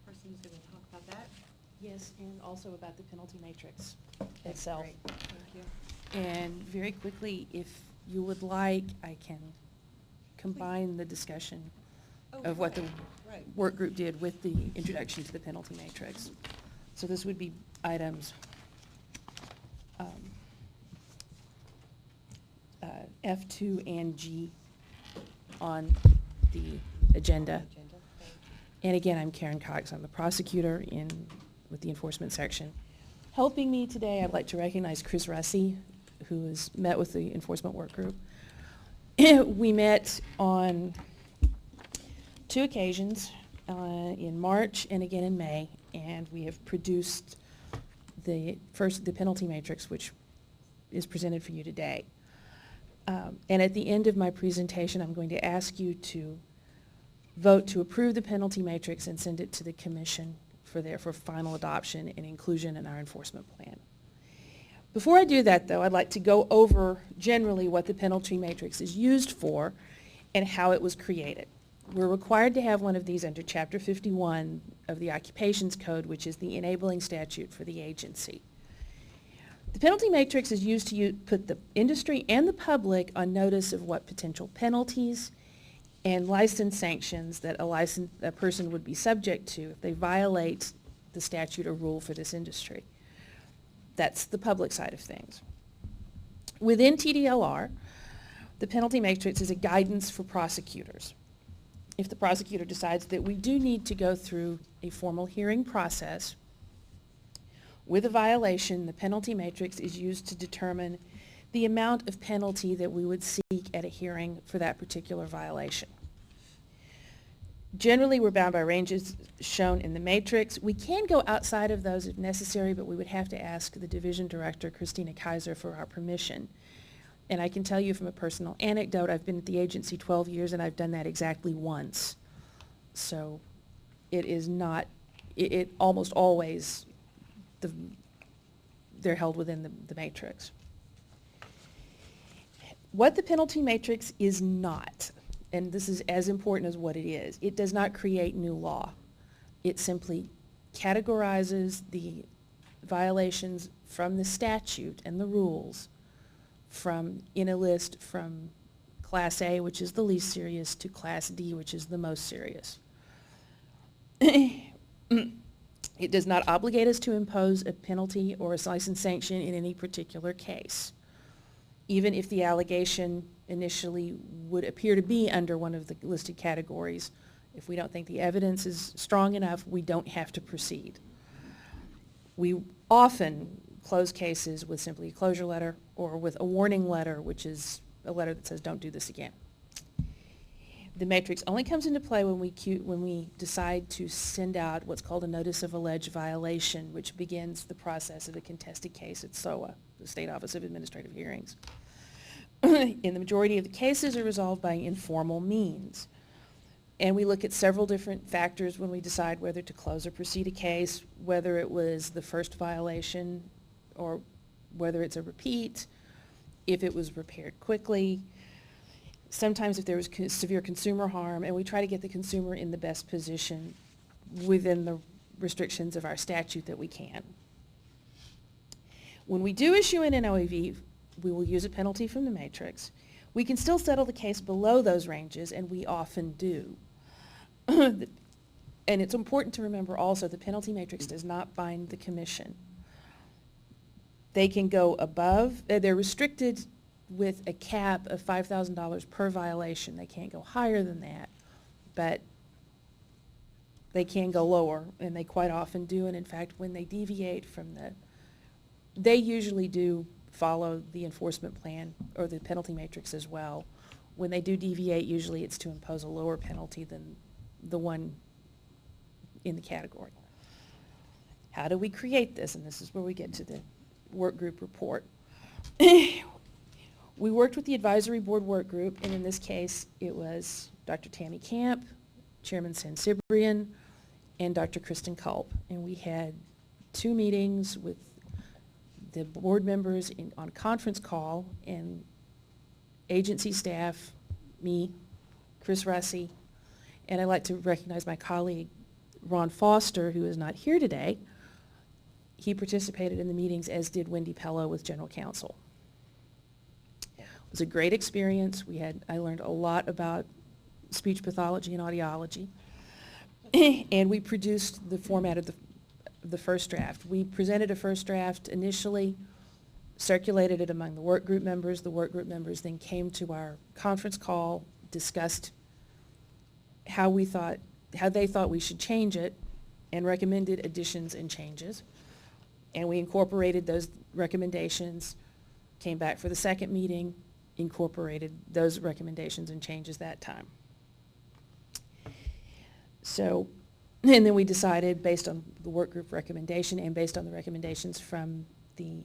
person who's going to talk about that? Yes, and also about the penalty matrix Okay, itself. great. Thank you. And very quickly, if you would like, I can combine the discussion of what the Right. work group did with the introduction to the penalty matrix. So this would be items F2 and G on the agenda. And again, I'm Karen Cox. I'm the prosecutor with the enforcement section. Helping me today, I'd like to recognize Chris Russi, who has met with the enforcement work group. We met on 2 occasions, in March and again in May, and we have produced the penalty matrix, which is presented for you today. And at the end of my presentation, I'm going to ask you to vote to approve the penalty matrix and send it to the commission for final adoption and inclusion in our enforcement plan. Before I do that, though, I'd like to go over generally what the penalty matrix is used for and how it was created. We're required to have one of these under Chapter 51 of the Occupations Code, which is the enabling statute for the agency. The penalty matrix is used to put the industry and the public on notice of what potential penalties and license sanctions that a person would be subject to if they violate the statute or rule for this industry. That's the public side of things. Within TDLR, the penalty matrix is a guidance for prosecutors. If the prosecutor decides that we do need to go through a formal hearing process with a violation, the penalty matrix is used to determine the amount of penalty that we would seek at a hearing for that particular violation. Generally, we're bound by ranges shown in the matrix. We can go outside of those if necessary, but we would have to ask the division director, Christina Kaiser, for our permission. And I can tell you from a personal anecdote, I've been at the agency 12 years and I've done that exactly once. So it is not, it almost always, they're held within the matrix. What the penalty matrix is not, and this is as important as what it is, it does not create new law. It simply categorizes the violations from the statute and the rules in a list from Class A, which is the least serious, to Class D, which is the most serious. It does not obligate us to impose a penalty or a license sanction in any particular case, even if the allegation initially would appear to be under one of the listed categories. If we don't think the evidence is strong enough, we don't have to proceed. We often close cases with simply a closure letter or with a warning letter, which is a letter that says don't do this again. The matrix only comes into play when we decide to send out what's called a notice of alleged violation, which begins the process of a contested case at SOA, the State Office of Administrative Hearings. In the majority of the cases are resolved by informal means. And we look at several different factors when we decide whether to close or proceed a case, whether it was the first violation or whether it's a repeat, if it was repaired quickly, sometimes if there was severe consumer harm, and we try to get the consumer in the best position within the restrictions of our statute that we can. When we do issue an NOEV, we will use a penalty from the matrix. We can still settle the case below those ranges, and we often do. And it's important to remember also the penalty matrix does not bind the commission. They can go above, they're restricted with a cap of $5,000 per violation. They can't go higher than that, but they can go lower, and they quite often do. And in fact, when they deviate from they usually do follow the enforcement plan or the penalty matrix as well. When they do deviate, usually it's to impose a lower penalty than the one in the category. How do we create this? And this is where we get to the work group report. We worked with the advisory board work group, and in this case, it was Dr. Tammy Camp, Chairman Sansibrian, and Dr. Kristen Culp. And we had 2 meetings with the board members on conference call, and agency staff, me, Chris Russi, and I'd like to recognize my colleague, Ron Foster, who is not here today. He participated in the meetings, as did Wendy Pello with General Counsel. It was a great experience. I learned a lot about speech pathology and audiology. And we produced the format of the first draft. We presented a first draft initially, circulated it among the work group members. The work group members then came to our conference call, discussed how they thought we should change it, and recommended additions and changes. And we incorporated those recommendations, came back for the second meeting, incorporated those recommendations and changes that time. So, and then we decided, based on the work group recommendation and based on the recommendations from the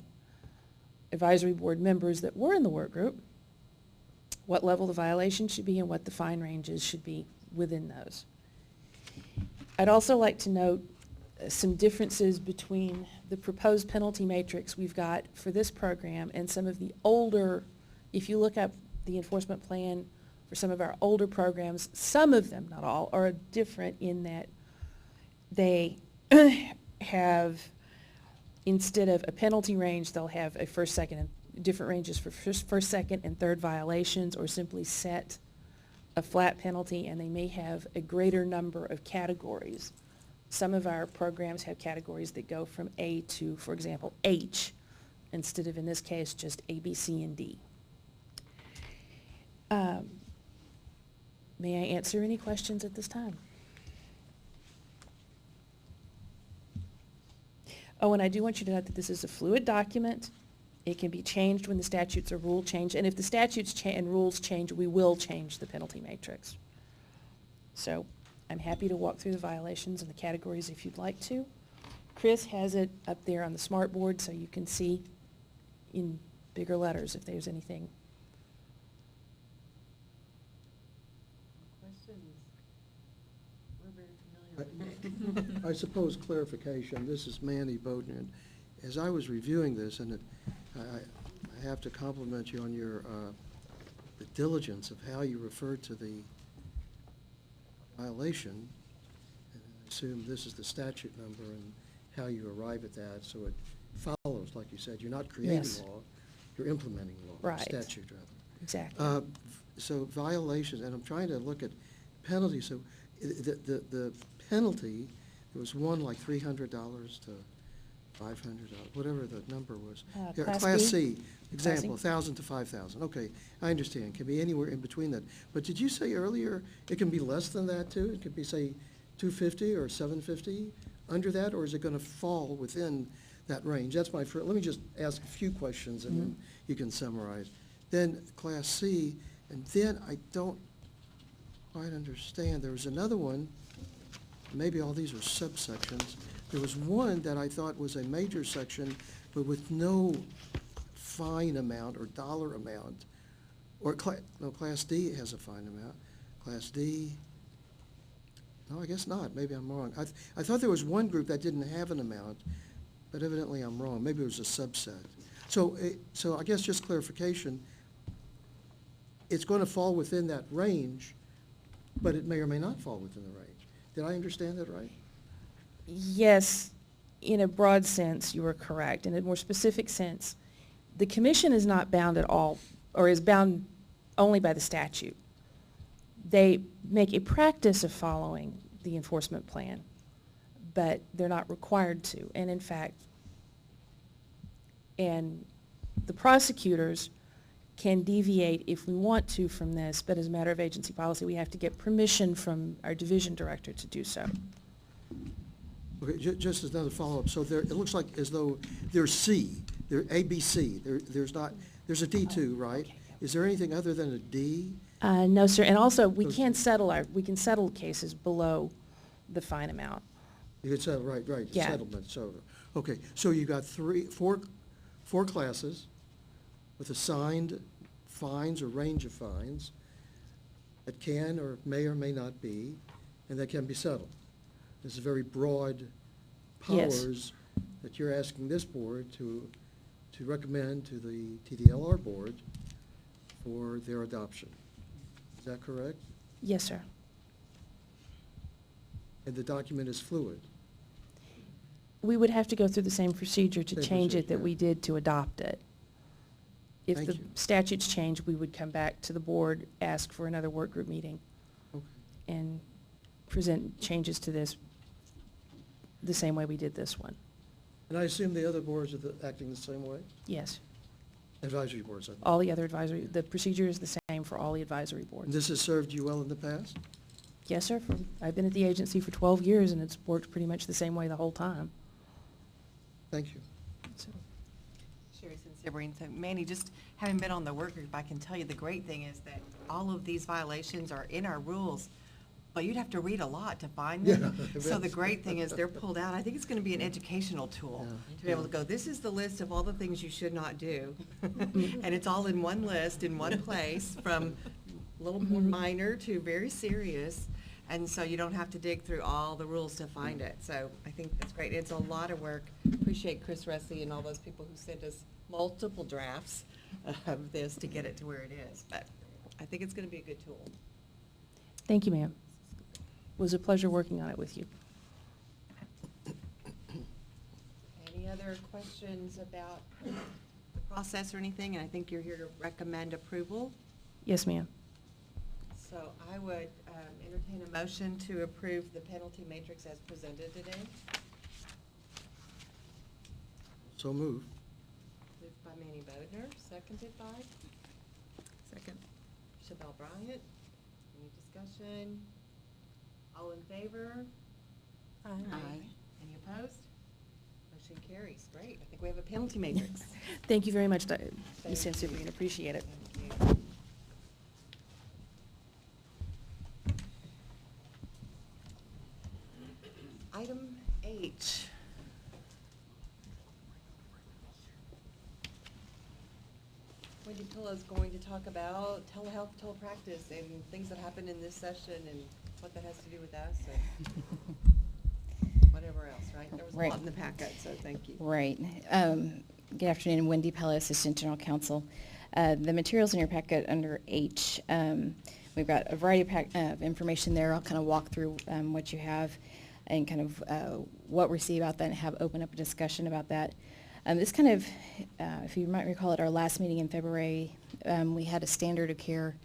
advisory board members that were in the work group, what level the violation should be and what the fine ranges should be within those. I'd also like to note some differences between the proposed penalty matrix we've got for this program and some of the older, if you look up the enforcement plan for some of our older programs, some of them, not all, are different in that they have, instead of a penalty range, they'll have a first, second, and different ranges for first, second, and third violations, or simply set a flat penalty, and they may have a greater number of categories. Some of our programs have categories that go from A to, for example, H, instead of, in this case, just A, B, C, and D. May I answer any questions at this time? Oh, and I do want you to note that this is a fluid document. It can be changed when the statutes or rule change, and if the statutes and rules change, we will change the penalty matrix. So I'm happy to walk through the violations and the categories if you'd like to. Chris has it up there on the smart board so you can see in bigger letters if there's anything. Questions? We're very familiar. I suppose clarification, this is Manny Bodner. As I was reviewing this, and I have to compliment you on your the diligence of how you referred to the violation. And I assume this is the statute number and how you arrive at that, so it follows, like you said. You're not creating Yes. law, you're implementing law. Right. Statute, rather. Exactly. So violations, and I'm trying to look at penalties. So the penalty, there was one like $300 to $500, whatever the number was. Yeah, Class C, B? example, Class 1,000 to 5,000. Okay, I understand. Can be anywhere in between that. But did you say earlier it can be less than that too? It could be, say, 250 or 750 under that, or is it going to fall within that range? That's my first. Let me just ask a few questions and then you can summarize. Then Class C, and then I don't quite understand. There was another one, maybe all these are subsections. There was one that I thought was a major section, but with no fine amount or dollar amount. Or, no, Class D has a fine amount. Class D, no, I guess not. Maybe I'm wrong. I thought there was one group that didn't have an amount, but evidently I'm wrong. Maybe it was a subset. So I guess just clarification, it's going to fall within that range, but it may or may not fall within the range. Did I understand that right? Yes, in a broad sense, you are correct. In a more specific sense, the commission is not bound at all, or is bound only by the statute. They make a practice of following the enforcement plan, but they're not required to. And in fact, and the prosecutors can deviate if we want to from this, but as a matter of agency policy, we have to get permission from our division director to do so. Okay, just as another follow-up, so there, it looks like as though there's C, there, A, B, C, there's not, there's a D2, right? Okay. Is there anything other than a D? No, sir, and also, we Those- can settle cases below the fine amount. You could settle, right, the Yeah. settlement, so, okay, so you got four classes with assigned fines or range of fines that can or may not be, and that can be settled. This is very broad Yes. powers that you're asking this board to recommend to the TDLR board for their adoption. Is that correct? Yes, sir. And the document is fluid. We would have to go through the same procedure to Same change it procedure, that yeah. we did to adopt it. If Thank the you. statutes change, we would come back to the board, ask for another work group meeting. and present changes to this the same way we did this one. And I assume the other boards are acting the same way? Yes. Advisory boards, I mean. All the other advisory, the procedure is the same for all the advisory And boards. this has served you well in the past? Yes, sir. I've been at the agency for 12 years, and it's worked pretty much the same way the whole time. Thank you. So, Sherry Sabrine, so Manny, just having been on the work group, I can tell you the great thing is that all of these violations are in our rules, but you'd have to read a lot to find them. Yeah, So the yes. great thing is they're pulled out. I think it's gonna be an educational tool Yeah. to be able to go, this is the list of all the things you should not do. And it's all in one list, in one place, from a little more minor to very serious. And so you don't have to dig through all the rules to find it. So I think that's great. It's a lot of work. Appreciate Chris Ressi and all those people who sent us multiple drafts of this to get it to where it is. But I think it's gonna be a good tool. thank you, ma'am. It was a pleasure working on it with you. Any other questions about the process or anything? And I think you're here to recommend approval. Yes, ma'am. So I would entertain a motion to approve the penalty matrix as presented today. So moved. Moved by Manny Bodnar, seconded by Second. Chabelle Bryant. Any discussion? All in favor? Aye. Any opposed? Motion carries. Great. I think we have a penalty matrix. Thank you very much, Ms. Thank Sansoubrian. you. Appreciate it. Thank you. Item H. Wendy Pillow is going to talk about telehealth, telepractice, and things that happened in this session and what that has to do with us and whatever else, right? There was a Right. lot in the packet, so thank you. Right. Good afternoon, Wendy Pello, Assistant General Counsel. The materials in your packet under H, we've got a variety of information there. I'll kind of walk through what you have and kind of what we see about that and have open up a discussion about that. This kind of, if you might recall at our last meeting in February, we had a standard of care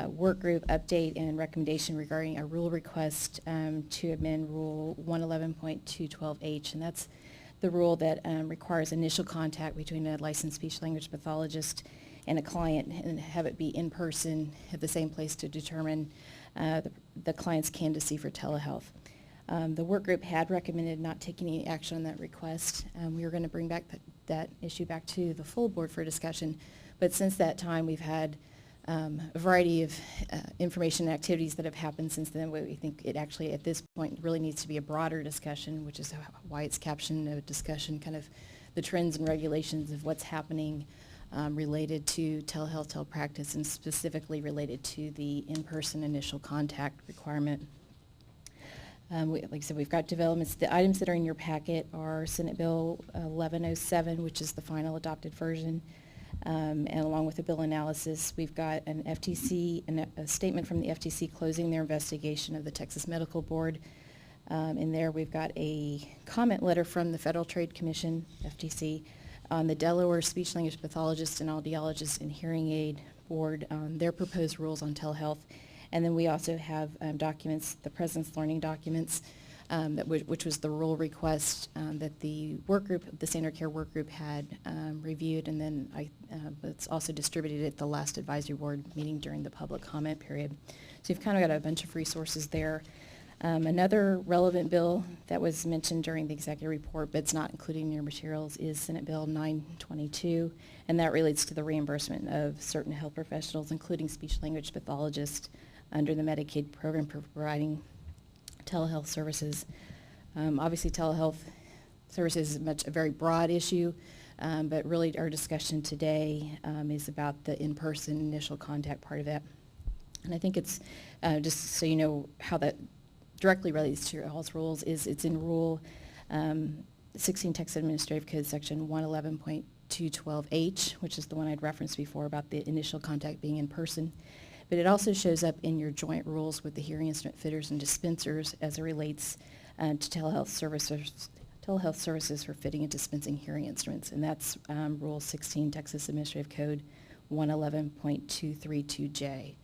work group update and recommendation regarding a rule request to amend Rule 111.212H, and that's the rule that requires initial contact between a licensed speech-language pathologist and a client, and have it be in person at the same place to determine the client's candidacy for telehealth. The work group had recommended not taking any action on that request. We were going to bring back that issue back to the full board for discussion, but since that time, we've had a variety of information and activities that have happened since then. We think it actually, at this point, really needs to be a broader discussion, which is why it's captioned a discussion, kind of the trends and regulations of what's happening related to telehealth, telepractice, and specifically related to the in-person initial contact requirement. Like I said, we've got developments. The items that are in your packet are Senate Bill 1107, which is the final adopted version. And along with the bill analysis, we've got an FTC, a statement from the FTC closing their investigation of the Texas Medical Board. In there, we've got a comment letter from the Federal Trade Commission, FTC, on the Delaware Speech Language Pathologists and Audiologists and Hearing Aid Board, their proposed rules on telehealth. And then we also have documents, the President's Learning documents, which was the rule request that the work group, the standard care work group had reviewed, and then it's also distributed at the last advisory board meeting during the public comment period. So you've kind of got a bunch of resources there. Another relevant bill that was mentioned during the executive report, but it's not included in your materials, is Senate Bill 922, and that relates to the reimbursement of certain health professionals, including speech-language pathologists, under the Medicaid program for providing telehealth services. Obviously, telehealth services is a very broad issue, but really our discussion today is about the in-person initial contact part of that. And I think it's, just so you know how that directly relates to your health rules, is it's in Rule 16 Texas Administrative Code Section 111.212H, which is the one I'd referenced before about the initial contact being in person. But it also shows up in your joint rules with the hearing instrument fitters and dispensers as it relates to telehealth services for fitting and dispensing hearing instruments. And that's Rule 16, Texas Administrative Code 111.232J.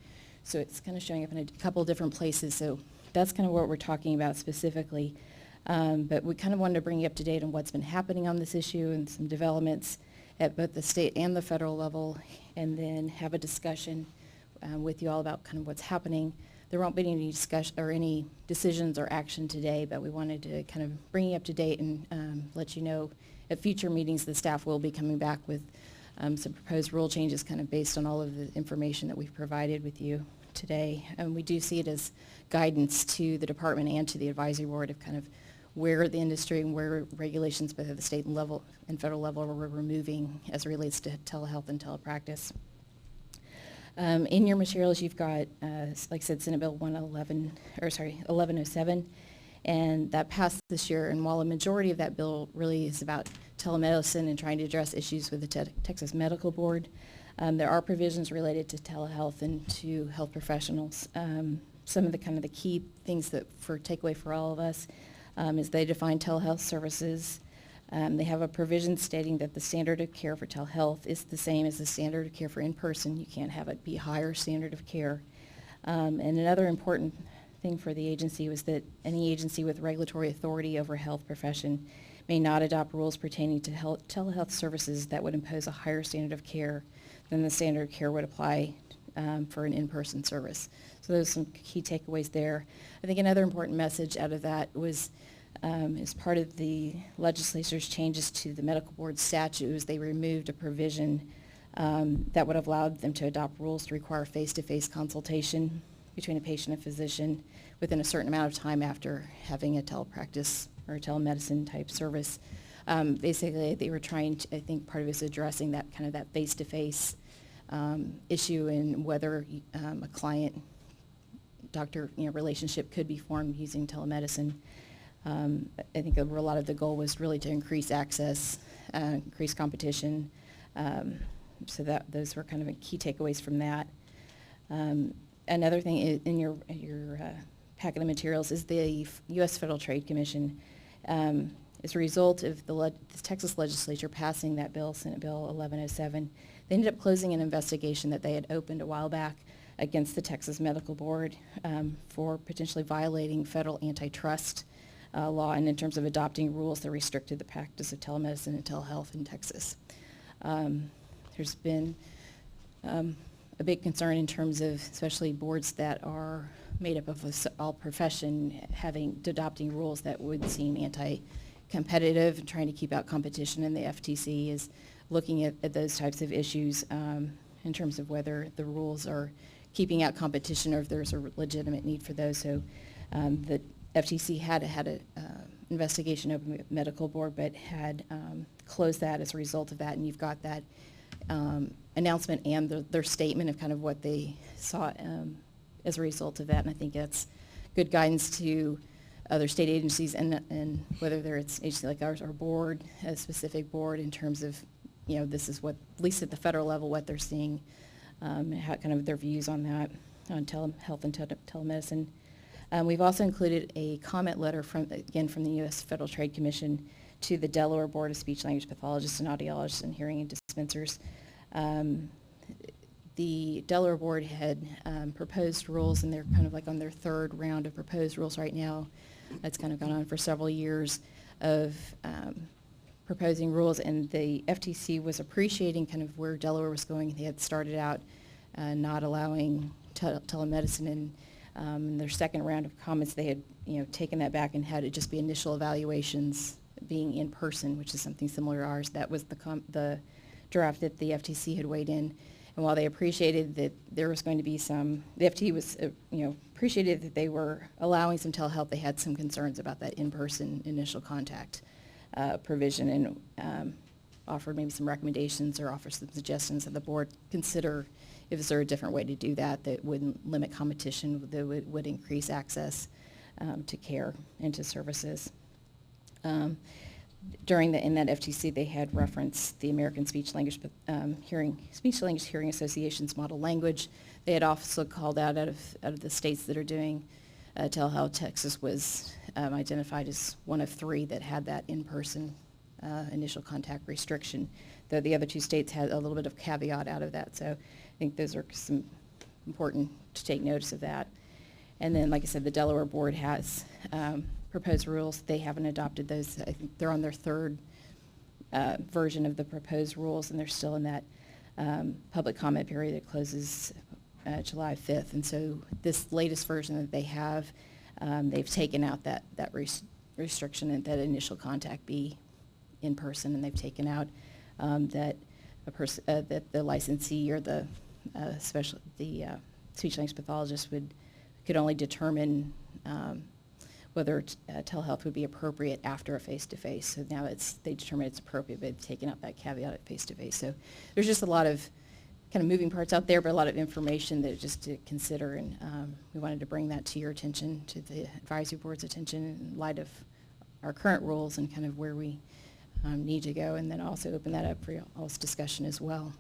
So it's kind of showing up in a couple of different places. So that's kind of what we're talking about specifically. But we kind of wanted to bring you up to date on what's been happening on this issue and some developments at both the state and the federal level, and then have a discussion with you all about kind of what's happening. There won't be any discussion or any decisions or action today, but we wanted to kind of bring you up to date and let you know at future meetings the staff will be coming back with some proposed rule changes kind of based on all of the information that we've provided with you today. And we do see it as guidance to the department and to the advisory board of kind of where the industry and where regulations both at the state level and federal level we're removing as it relates to telehealth and telepractice. In your materials, you've got, like I said, Senate Bill 1107, and that passed this year. And while a majority of that bill really is about telemedicine and trying to address issues with the Texas Medical Board, there are provisions related to telehealth and to health professionals. Some of the kind of the key things that for takeaway for all of us is they define telehealth services. They have a provision stating that the standard of care for telehealth is the same as the standard of care for in-person. You can't have it be higher standard of care. And another important thing for the agency was that any agency with regulatory authority over health profession may not adopt rules pertaining to telehealth services that would impose a higher standard of care than the standard of care would apply for an in-person service. So those are some key takeaways there. I think another important message out of that was as part of the legislature's changes to the medical board statutes, they removed a provision that would have allowed them to adopt rules to require face-to-face consultation between a patient and physician within a certain amount of time after having a telepractice or telemedicine type service. Basically, they were trying to, I think part of it is addressing that kind of that face-to-face issue and whether a client-doctor relationship could be formed using telemedicine. I think a lot of the goal was really to increase access, increase competition. So that those were kind of key takeaways from that. Another thing in your packet of materials is the U.S. Federal Trade Commission. As a result of the Texas legislature passing that bill, Senate Bill 1107, they ended up closing an investigation that they had opened a while back against the Texas Medical Board for potentially violating federal antitrust law and in terms of adopting rules that restricted the practice of telemedicine and telehealth in Texas. There's been a big concern in terms of especially boards that are made up of all profession adopting rules that would seem anti-competitive and trying to keep out competition, and the FTC is looking at those types of issues in terms of whether the rules are keeping out competition or if there's a legitimate need for those. So the FTC had an investigation open with medical board, but had closed that as a result of that, and you've got that announcement and their statement of kind of what they saw as a result of that, and I think that's good guidance to other state agencies and whether it's agency like ours or board, a specific board in terms of, this is what, at least at the federal level, what they're seeing, how kind of their views on that, on telehealth and telemedicine. We've also included a comment letter from the U.S. Federal Trade Commission to the Delaware Board of Speech Language Pathologists and Audiologists and Hearing and Dispensers. The Delaware Board had proposed rules, and they're kind of like on their third round of proposed rules right now. That's kind of gone on for several years of proposing rules, and the FTC was appreciating kind of where Delaware was going. They had started out not allowing telemedicine, and in their second round of comments, they had taken that back and had it just be initial evaluations being in person, which is something similar to ours. That was the draft that the FTC had weighed in. And while they appreciated that there was going to be the FTC was, appreciated that they were allowing some telehealth, they had some concerns about that in-person initial contact provision, and offered maybe some recommendations or offered some suggestions that the board consider if there a different way to do that wouldn't limit competition, that would increase access to care and to services. In that FTC, they had referenced the American Speech Language Hearing Association's model language. They had also called out of the states that are doing telehealth, Texas was identified as one of 3 that had that in-person initial contact restriction, though the other 2 states had a little bit of caveat out of that. So I think those are some important to take notice of that. And then, like I said, the Delaware Board has proposed rules. They haven't adopted those. I think they're on their third version of the proposed rules, and they're still in that public comment period that closes July 5th. And so this latest version that they have, they've taken out that restriction and that initial contact be in person, and they've taken out that that the licensee or the speech language pathologist could only determine whether telehealth would be appropriate after a face-to-face. So now they determine it's appropriate, but they've taken out that caveat at face-to-face. So there's just a lot of kind of moving parts out there, but a lot of information that just to consider, and we wanted to bring that to your attention, to the advisory board's attention in light of our current rules and kind of where we need to go, and then also open that up for y'all's discussion as well.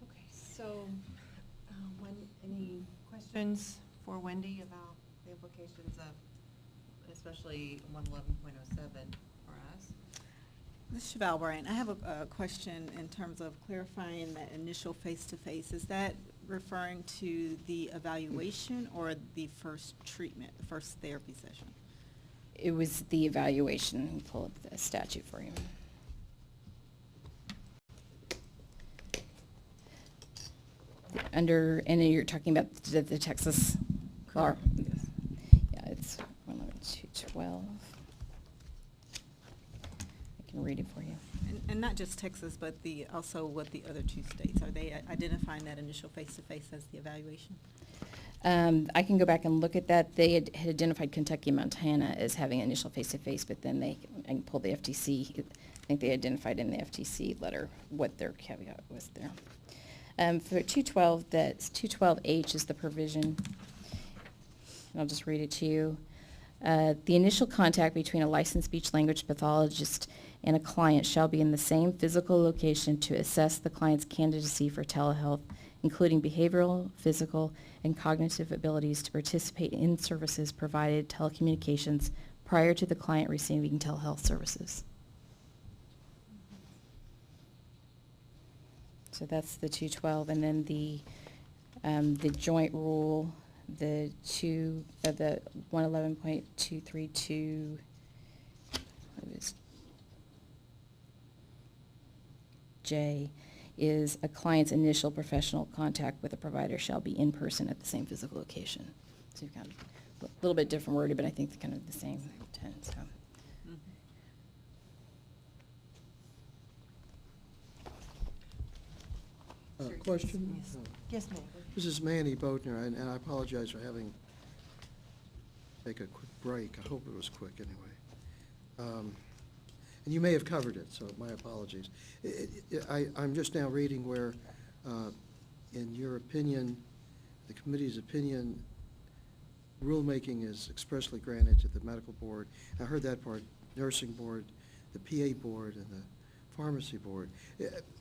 Okay, so any questions for Wendy about the implications of especially 111.07 for us? Ms. Cheval-Bryant, I have a question in terms of clarifying that initial face-to-face. Is that referring to the evaluation or the first treatment, the first therapy session? It was the evaluation. Let me pull up the statute for you. And you're talking about the Texas law. Yeah, it's 111.212. I can read it for you. And not just Texas, but also what the other two states, are they identifying that initial face-to-face as the evaluation? I can go back and look at that. They had identified Kentucky and Montana as having initial face-to-face, but then I can pull the FTC. I think they identified in the FTC letter what their caveat was there. For 212, that's 212H is the provision. And I'll just read it to you. The initial contact between a licensed speech language pathologist and a client shall be in the same physical location to assess the client's candidacy for telehealth, including behavioral, physical, and cognitive abilities to participate in services provided telecommunications prior to the client receiving telehealth services. So that's the 212, and then the joint rule, the 111.232 J is a client's initial professional contact with a provider shall be in person at the same physical location. So you've got a little bit different wording, but I think kind of the same intent. So. Question? Yes. Yes, ma'am. This is Manny Bodner, and I apologize for having to take a quick break. I hope it was quick anyway. And you may have covered it, so my apologies. I'm just now reading where, in your opinion, the committee's opinion, rulemaking is expressly granted to the medical board. I heard that part, nursing board, the PA board, and the pharmacy board.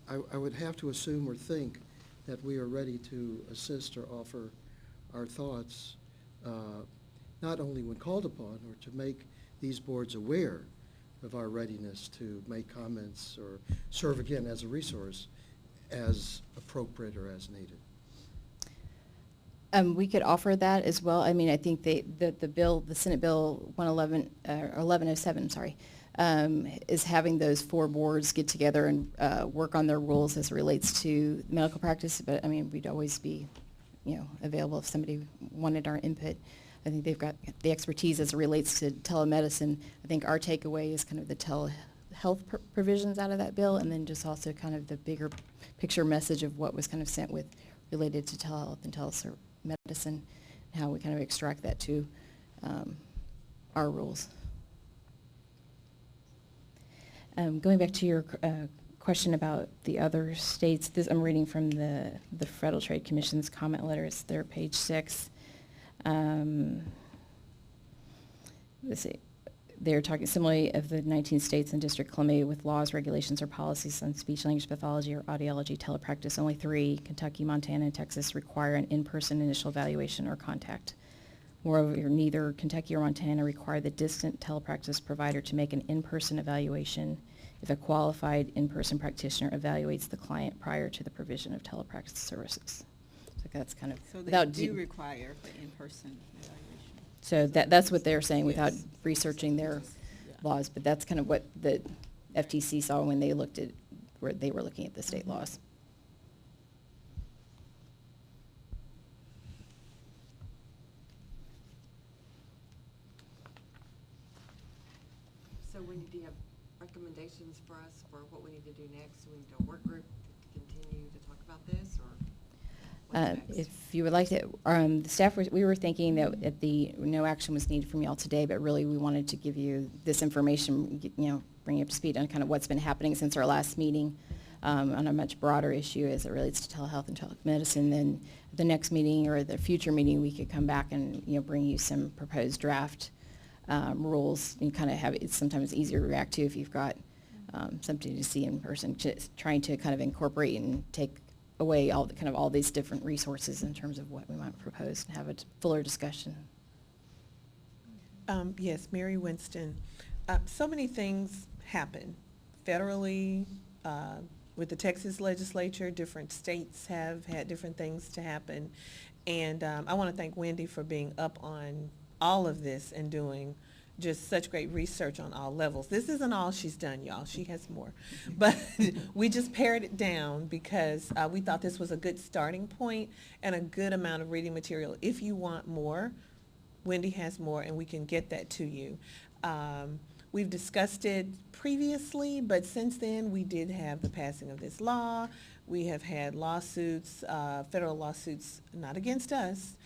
I would have to assume or think that we are ready to assist or offer our thoughts, not only when called upon, or to make these boards aware of our readiness to make comments or serve again as a resource as appropriate or as needed. We could offer that as well. I mean, I think the bill, the Senate Bill 1107, sorry, is having those four boards get together and work on their rules as it relates to medical practice. But I mean, we'd always be, available if somebody wanted our input. I think they've got the expertise as it relates to telemedicine. I think our takeaway is kind of the telehealth provisions out of that bill, and then just also kind of the bigger picture message of what was kind of sent with related to telehealth and telemedicine, and how we kind of extract that to our rules. Going back to your question about the other states, I'm reading from the Federal Trade Commission's comment letter. It's there, page 6. Let's see. They're talking similarly of the 19 states and District of Columbia with laws, regulations, or policies on speech language pathology or audiology telepractice. Only 3, Kentucky, Montana, and Texas, require an in-person initial evaluation or contact. Moreover, neither Kentucky or Montana require the distant telepractice provider to make an in-person evaluation if a qualified in-person practitioner evaluates the client prior to the provision of telepractice services. So that's kind of, So they without do do- require the in-person evaluation. so that's what they're saying without Yes. researching their laws, but that's kind of what the FTC saw when they looked at, where they were looking at the state laws. So Wendy, do you have recommendations for us for what we need to do next? Do we need a work group to continue to talk about this, or what's next? If you would like to, the staff, we were thinking that no action was needed from y'all today, but really we wanted to give you this information, bring you up to speed on kind of what's been happening since our last meeting on a much broader issue as it relates to telehealth and telemedicine. Then the next meeting or the future meeting, we could come back and, bring you some proposed draft rules and kind of have, it's sometimes easier to react to if you've got something to see in person, just trying to kind of incorporate and take away all these different resources in terms of what we might propose and have a fuller discussion. Yes, Mary Winston. So many things happen federally, with the Texas legislature. Different states have had different things to happen. And I want to thank Wendy for being up on all of this and doing just such great research on all levels. This isn't all she's done, y'all. She has more. But we just pared it down because we thought this was a good starting point and a good amount of reading material. If you want more, Wendy has more, and we can get that to you. We've discussed it previously, but since then, we did have the passing of this law. We have had lawsuits, federal lawsuits, not against us,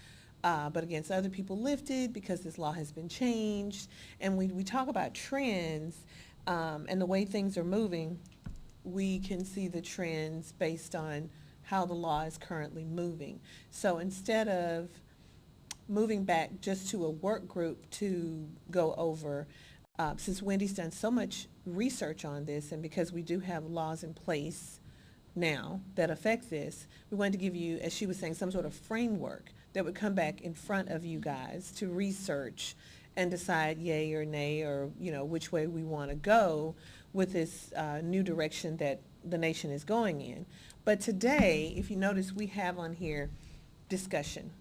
but against other people lifted because this law has been changed. And we talk about trends and the way things are moving. We can see the trends based on how the law is currently moving. So instead of moving back just to a work group to go over, since Wendy's done so much research on this, and because we do have laws in place now that affect this, we wanted to give you, as she was saying, some sort of framework that would come back in front of you guys to research and decide yay or nay, or which way we want to go with this new direction that the nation is going in. But today, if you notice, we have on here discussion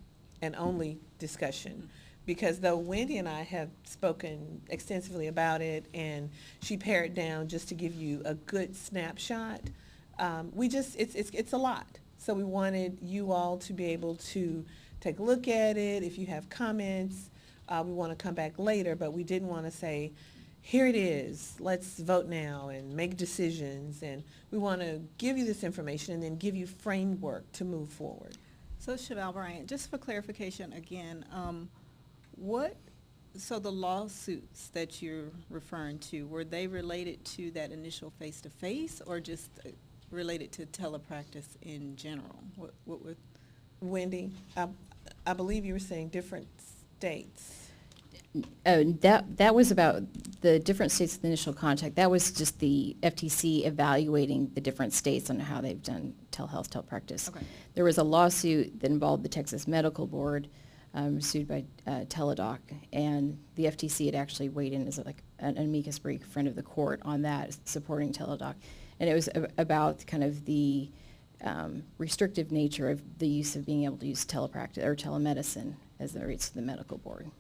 and only discussion. Because though Wendy and I have spoken extensively about it, and she pared down just to give you a good snapshot, it's a lot. So we wanted you all to be able to take a look at it. If you have comments, we want to come back later, but we didn't want to say, here it is, let's vote now and make decisions. And we want to give you this information and then give you framework to move forward. So Chevelle Bryant, just for clarification again, so the lawsuits that you're referring to, were they related to that initial face-to-face or just related to telepractice in general? What would? Wendy, I believe you were saying different states. That was about the different states of the initial contact. That was just the FTC evaluating the different states on how they've done telehealth, telepractice. Okay. There was a lawsuit that involved the Texas Medical Board, sued by Teladoc, and the FTC had actually weighed in as like an amicus brief friend of the court on that, supporting Teladoc. And it was about kind of the restrictive nature of the use of being able to use telepractice or telemedicine as it relates to the medical board.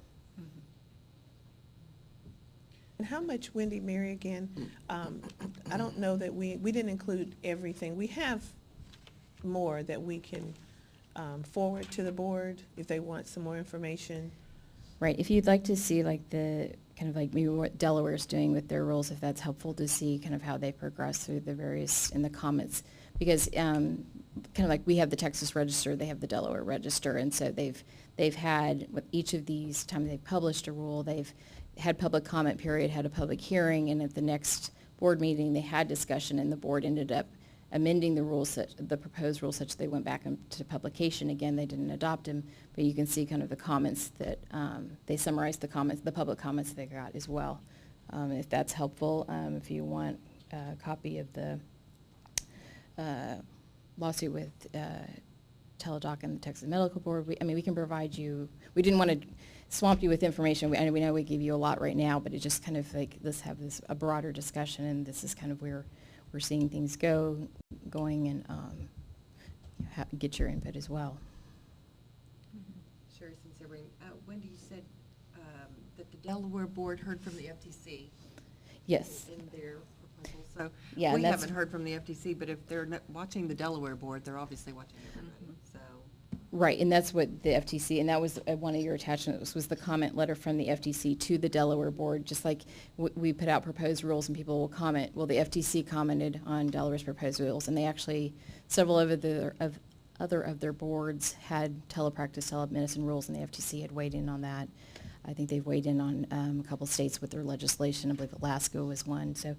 And how much, Wendy, Mary, again, I don't know that we didn't include everything. We have more that we can forward to the board if they want some more information. Right, if you'd like to see like the, kind of like maybe what Delaware's doing with their rules, if that's helpful to see kind of how they progress through the various, in the comments. Because kind of like we have the Texas Register, they have the Delaware Register, and so they've had, with each of these, time they've published a rule, they've had public comment period, had a public hearing, and at the next board meeting, they had discussion, and the board ended up amending the rules, the proposed rules, such they went back into publication. Again, they didn't adopt them, but you can see kind of the comments that, they summarized the comments, the public comments they got as well. If that's helpful, if you want a copy of the lawsuit with Teledoc and the Texas Medical Board. We can provide you, we didn't want to swamp you with information. We know we give you a lot right now, but it just kind of like, let's have a broader discussion, and this is kind of where we're seeing things going, and get your input as well. Sherry Sinceri, Wendy, you said that the Delaware Board heard from the FTC. Yes. In their proposal, so Yeah, we and that's- haven't heard from the FTC, but if they're not watching the Delaware Board, they're obviously watching everybody, so. Right, and that's what the FTC, and that was one of your attachments, was the comment letter from the FTC to the Delaware Board. Just like we put out proposed rules and people will comment, well, the FTC commented on Delaware's proposed rules, and they actually, several of their boards had telepractice, telemedicine rules, and the FTC had weighed in on that. I think they've weighed in on a couple of states with their legislation. I believe Alaska was one. So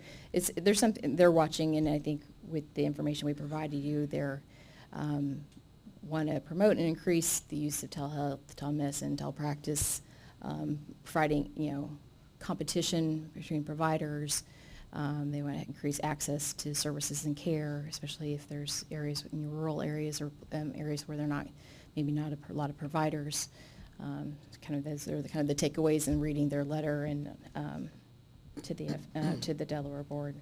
there's something they're watching, and I think with the information we provided you, they're want to promote and increase the use of telehealth, telemedicine, telepractice, providing competition between providers. They want to increase access to services and care, especially if there's areas in rural areas or areas where maybe not a lot of providers. Those are the takeaways in reading their letter and to the Delaware Board.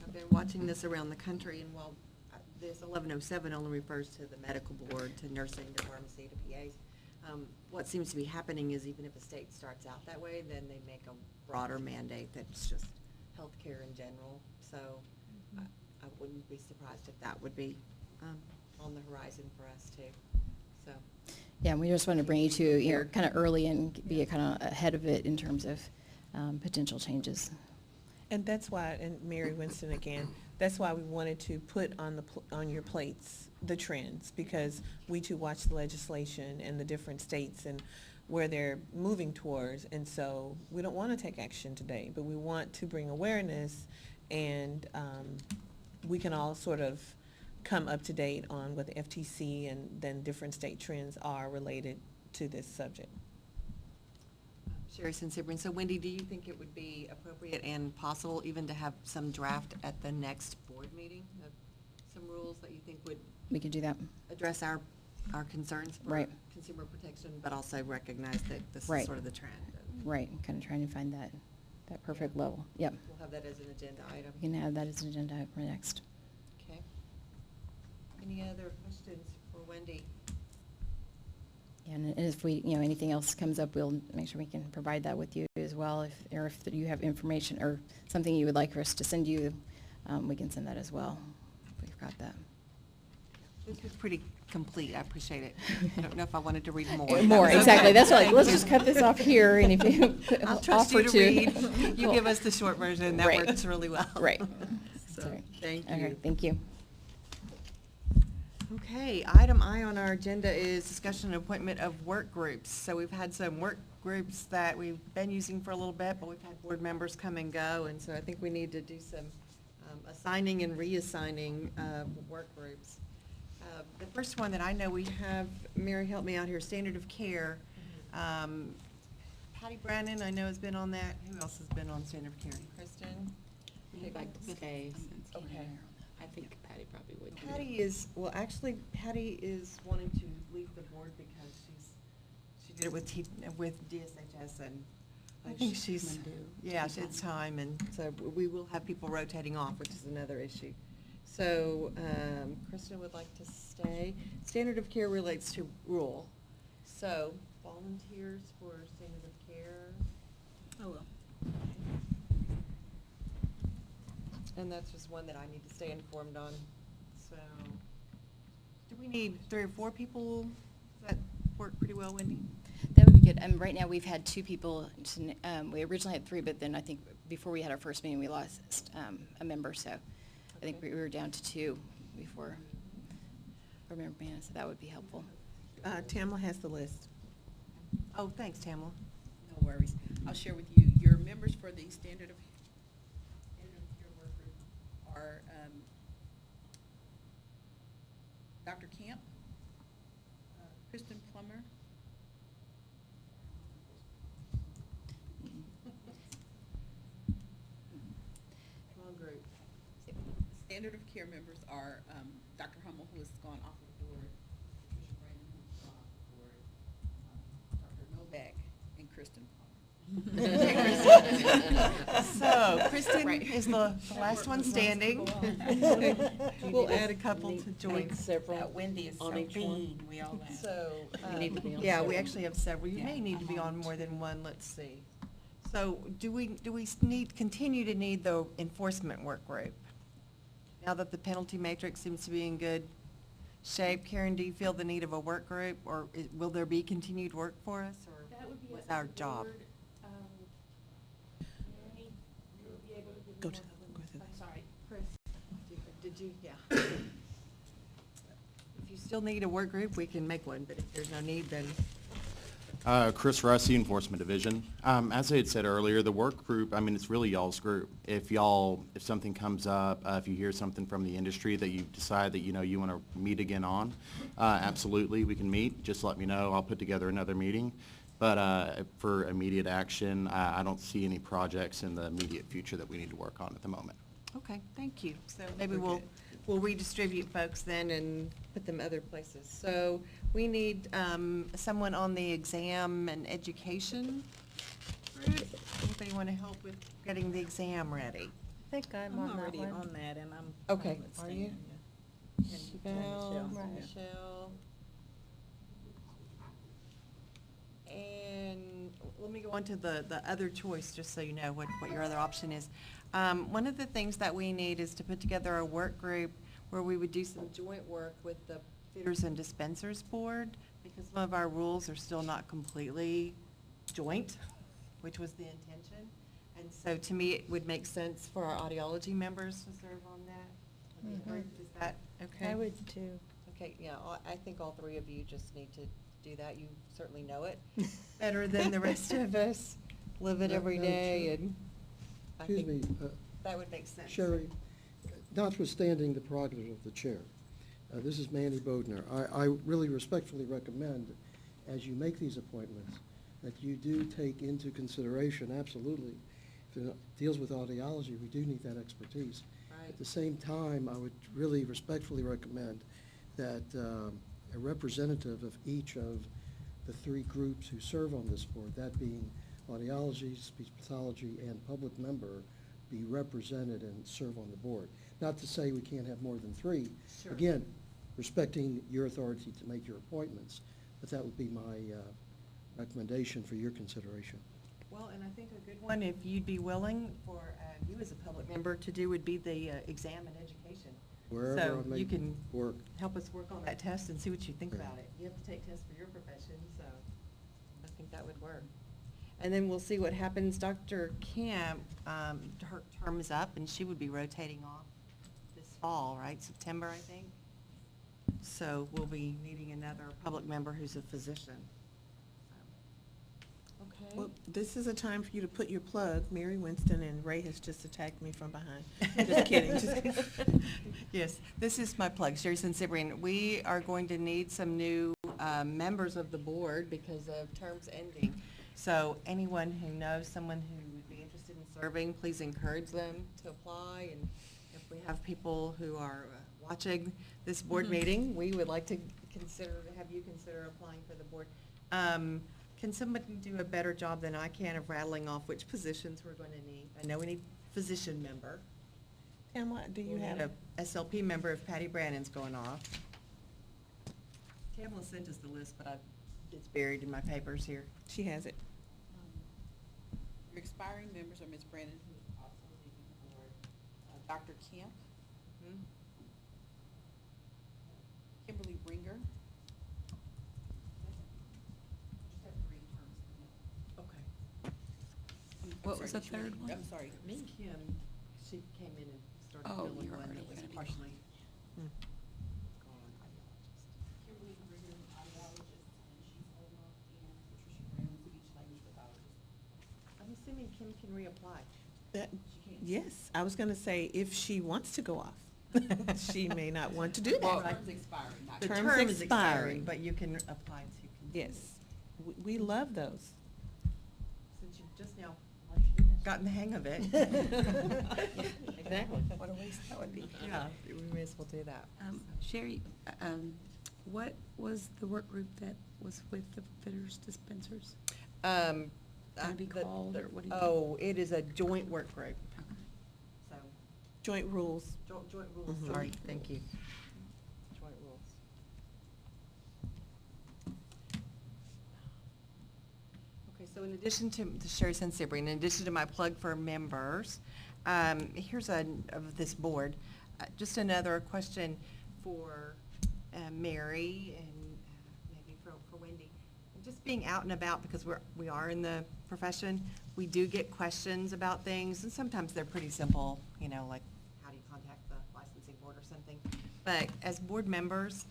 I've been watching this around the country, and while this 1107 only refers to the medical board, to nursing, to pharmacy, to PAs, what seems to be happening is even if a state starts out that way, then they make a broader mandate that's just healthcare in general. So I wouldn't be surprised if that would be on the horizon for us too. So. Yeah, we just want to bring you to kind of early and be kind of ahead of it in terms of potential changes. And that's why, and Mary Winston again, that's why we wanted to put on your plates the trends, because we too watch the legislation and the different states and where they're moving towards. And so we don't want to take action today, but we want to bring awareness, and we can all sort of come up to date on what the FTC and then different state trends are related to this subject. Sherry Sinceri, so Wendy, do you think it would be appropriate and possible even to have some draft at the next board meeting of some rules that you think would We could do that. address our concerns for Right. consumer protection, but also recognize that this Right. is sort of the trend? Right, kind of trying to find that perfect level. Yep. We'll have that as an agenda item. We can have that as an agenda item for next. Okay. Any other questions for Wendy? And if we, anything else comes up, we'll make sure we can provide that with you as well. If you have information or something you would like for us to send you, we can send that as well. We've got that. This was pretty complete. I appreciate it. I don't know if I wanted to read more. More, That was exactly. okay. That's why, Thank let's you. just cut this off here, and if you I'll trust you offer to read. You Cool. give us the short version. That Right. works really well. Right. So, Sorry. thank you. Okay, thank you. Okay, item I on our agenda is discussion and appointment of work groups. So we've had some work groups that we've been using for a little bit, but we've had board members come and go, and so I think we need to do some assigning and reassigning work groups. The first one that I know we have, Mary, help me out here, standard of care. Patty Brannon, I know, has been on that. Who else has been on standard of care? Kristen? I'd like to stay since Okay. I think Patty probably would. too. Patty is wanting to leave the board because she did it with DSHS, and I think she's, yeah, it's time, and so we will have people rotating off, which is another issue. So, Kristen would like to stay. Standard of care relates to rural. So, volunteers for standard of care. I will. And that's just one that I need to stay informed on. So, do we need 3 or 4 people? Does that work pretty well, Wendy? That would be good. Right now, we've had 2 people. We originally had 3, but then I think before we had our first meeting, we lost a member, so I think we were down to 2 before our member began, so that would be helpful. Tamla has the list. Oh, thanks, Tamla. No worries. I'll share with you. Your members for the standard of care work group are Dr. Camp, Kristen Plummer, Small group. standard of care members are Dr. Hummel, who has gone off of So Kristen is the last one standing. We'll add a couple to join. That Wendy is so mean, we all laugh. So, We need to be on yeah, we several. actually have several. You may Yeah, need to I'm be on on more two. than one, let's see. So do we continue to need the enforcement work group? Now that the penalty matrix seems to be in good shape, Karen, do you feel the need of a work group, or will there be continued work for us, or what's our job? Go to the, Sorry. Chris, did you, yeah. If you still need a work group, we can make one, but if there's no need, then. Chris Russi, Enforcement Division. As I had said earlier, the work group, I mean, it's really y'all's group. If something comes up, if you hear something from the industry that you decide that, you want to meet again on, absolutely, we can meet. Just let me know. I'll put together another meeting. But for immediate action, I don't see any projects in the immediate future that we need to work on at the moment. Okay, thank you. So maybe we'll redistribute folks then and put them other places. So we need someone on the exam and education group. Anybody want to help with getting the exam ready? I think I'm already on that, and I'm. Okay, I'm are you? staying, yeah. Michelle, Michelle, yeah. Michelle. And let me go on to the other choice, just so you know what your other option is. One of the things that we need is to put together a work group where we would do some joint work with the Fitters and Dispensers Board, because some of our rules are still not completely joint, which was the intention. And so to me, it would make sense for our audiology members to serve on that. Is that okay? I would too. Okay, yeah, I think all three of you just need to do that. You certainly know it better than the rest of us. Live it every day, and I Excuse me, think that would make sense. Sherry, notwithstanding the prerogative of the chair, this is Manny Bodnar. I really respectfully recommend, as you make these appointments, that you do take into consideration, absolutely, if it deals with audiology, we do need that expertise. Right. At the same time, I would really respectfully recommend that a representative of each of the three groups who serve on this board, that being audiology, speech pathology, and public member, be represented and serve on the board. Not to say we can't have more than three. Sure. Again, respecting your authority to make your appointments, but that would be my recommendation for your consideration. Well, and I think a good one, if you'd be willing for you as a public member to do, would be the exam and education. Wherever So I may you can work. help us work on that test and see what you think Yeah. about it. You have to take tests for your profession, so I think that would work. And then we'll see what happens. Dr. Kemp, her term is up, and she would be rotating off this fall, right? September, I think. So we'll be needing another public member who's a physician. Okay. well, this is a time for you to put your plug. Mary Winston and Ray has just attacked me from behind. Just kidding. Just kidding. Yes, this is my plug, Sherry Cyprian. We are going to need some new members of the board because of terms ending. So anyone who knows someone who would be interested in serving, please encourage them to apply. And if we have people who are watching this board meeting, we would like to have you consider applying for the board. Can somebody do a better job than I can of rattling off which positions we're going to need? I know we need physician member. Tamara, do you We'll have? need a SLP member if Patty Brannon's going off. Tamla sent us the list, but it's buried in my papers here. She has it. Your expiring members are Ms. Brandon, who is also leaving the board, Dr. Kemp, Hmm? Kimberly Ringer. Just have 3 terms coming up. Okay. What was the third one? I'm sorry. Kim, she came in and started Oh, filling you're one already that was gonna be partially Hmm. gone. Kimberly Ringer, audiologist, and she's old enough, and Patricia Brown, speech language pathologist. I'm assuming Kim can reapply. That, She can. yes, I was gonna say, if she wants to go off. She may not want to do Well, that. terms expiring, not. The Term's term is expiring. expiring, but you can apply to continue. Yes, we love those. Since you've just now gotten the hang of it. Exactly. What a waste that would be. Yeah, we may as well do that. Sherry, what was the work group that was with the fitters dispensers? gonna be called, or what do you? Oh, it is a joint work group. So, Joint rules. joint rules, Mhm. sorry, thank you. Joint rules. Okay, so in addition to Sherry Sensibre, in addition to my plug for members, here's of this board, just another question for Mary and maybe for Wendy. Just being out and about, because we are in the profession, we do get questions about things, and sometimes they're pretty simple, like how do you contact the licensing board or something. But as board members,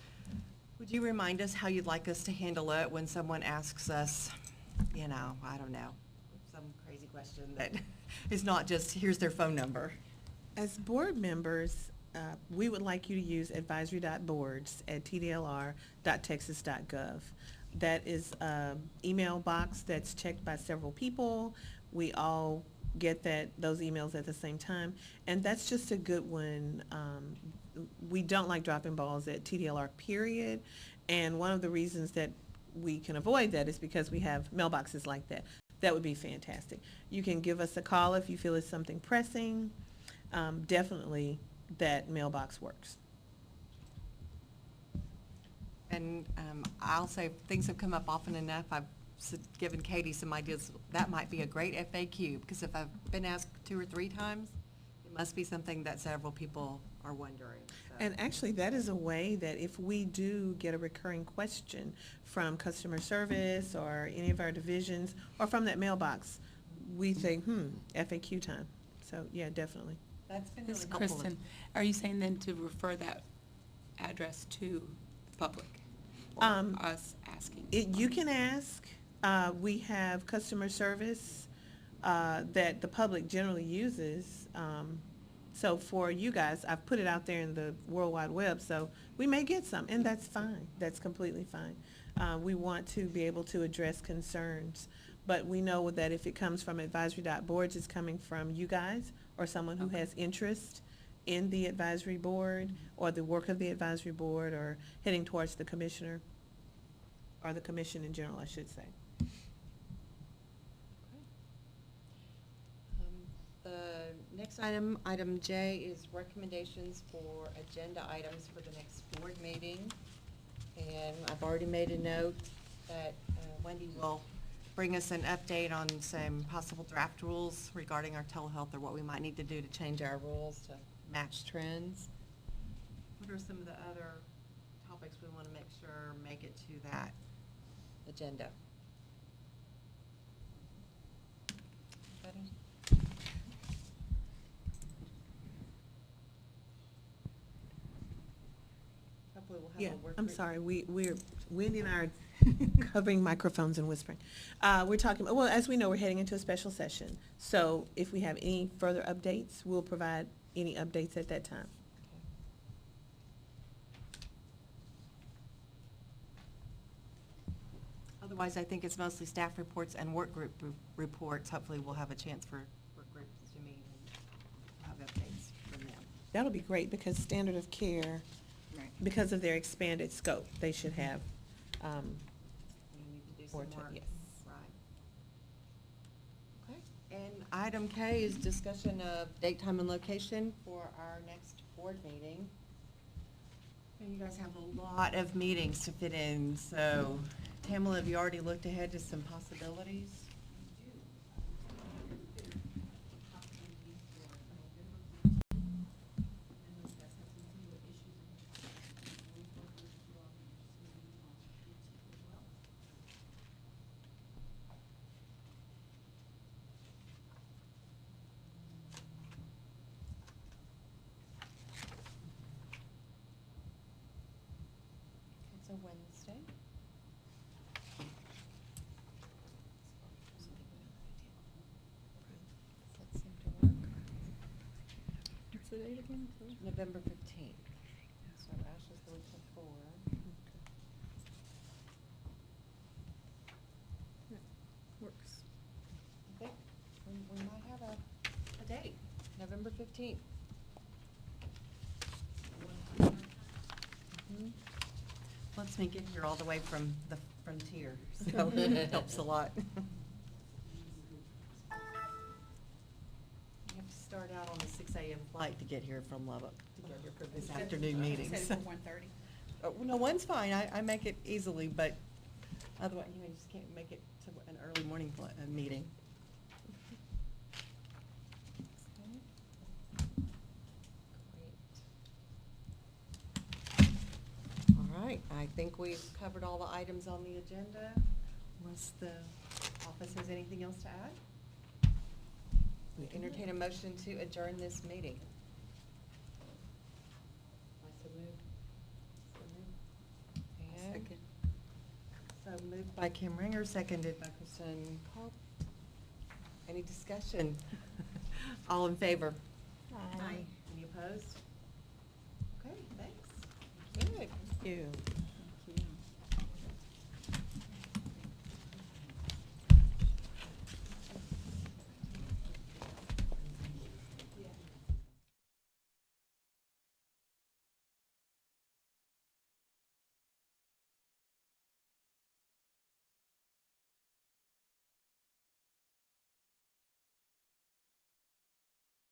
would you remind us how you'd like us to handle it when someone asks us, I don't know, some crazy question that is not just, here's their phone number? As board members, we would like you to use advisory.boards@tdlr.texas.gov. That is an email box that's checked by several people. We all get those emails at the same time, and that's just a good one. We don't like dropping balls at TDLR, period, and one of the reasons that we can avoid that is because we have mailboxes like that. That would be fantastic. You can give us a call if you feel it's something pressing. Definitely that mailbox works. And I'll say, things have come up often enough, I've given Katie some ideas, that might be a great FAQ, because if I've been asked 2 or 3 times, it must be something that several people are wondering. So. And actually, that is a way that if we do get a recurring question from customer service or any of our divisions, or from that mailbox, we think, FAQ time. So, yeah, definitely. That's been Ms. really helpful. Kristen, are you saying then to refer that address to the public? Or us asking? You can ask. We have customer service that the public generally uses. So for you guys, I've put it out there in the World Wide Web, so we may get some, and that's fine. That's completely fine. We want to be able to address concerns, but we know that if it comes from advisory.boards, it's coming from you guys or someone who has interest in the advisory board or the work of the advisory board, or heading towards the commissioner, or the commission in general, I should say. The next item, item J, is recommendations for agenda items for the next board meeting. And I've already made a note that Wendy will bring us an update on some possible draft rules regarding our telehealth, or what we might need to do to change our rules to match trends. What are some of the other topics we want to make sure make it to that agenda? Anybody? Hopefully we'll have Yeah, a work I'm group. sorry, Wendy and I are covering microphones and whispering. We're talking, well, as we know, we're heading into a special session. So if we have any further updates, we'll provide any updates at that time. Otherwise, I think it's mostly staff reports and work group reports. Hopefully we'll have a chance for work groups to meet and have updates from them. That'll be great, because standard of care, Right. because of their expanded scope, they should have, We need to do some Or to- work. yes. Right. Okay. And item K is discussion of date, time, and location for our next board meeting. And you guys have a lot of meetings to fit in, so Tamela, have you already looked ahead to some possibilities? It's a Wednesday. Does that seem to work? What's the date again? November 15th. So Ash is the week before. Works. I think we might have a date, November 15th. Lets me get here all the way from the frontier, so it helps a lot. start out on a 6 a.m. flight to get here from Lubbock, to get here for this afternoon meeting. Set it so- for 1:30. No, one's fine. I make it easily, but otherwise, you just can't make it to an early morning meeting. All right, I think we've covered all the items on the agenda, unless the office has anything else to add. We entertain a motion to adjourn this meeting. I so move. And Second. so moved by Kim Ringer, seconded by Kristen Culp. Any discussion? All in favor? Aye. Any opposed? Okay, thanks. Good. You.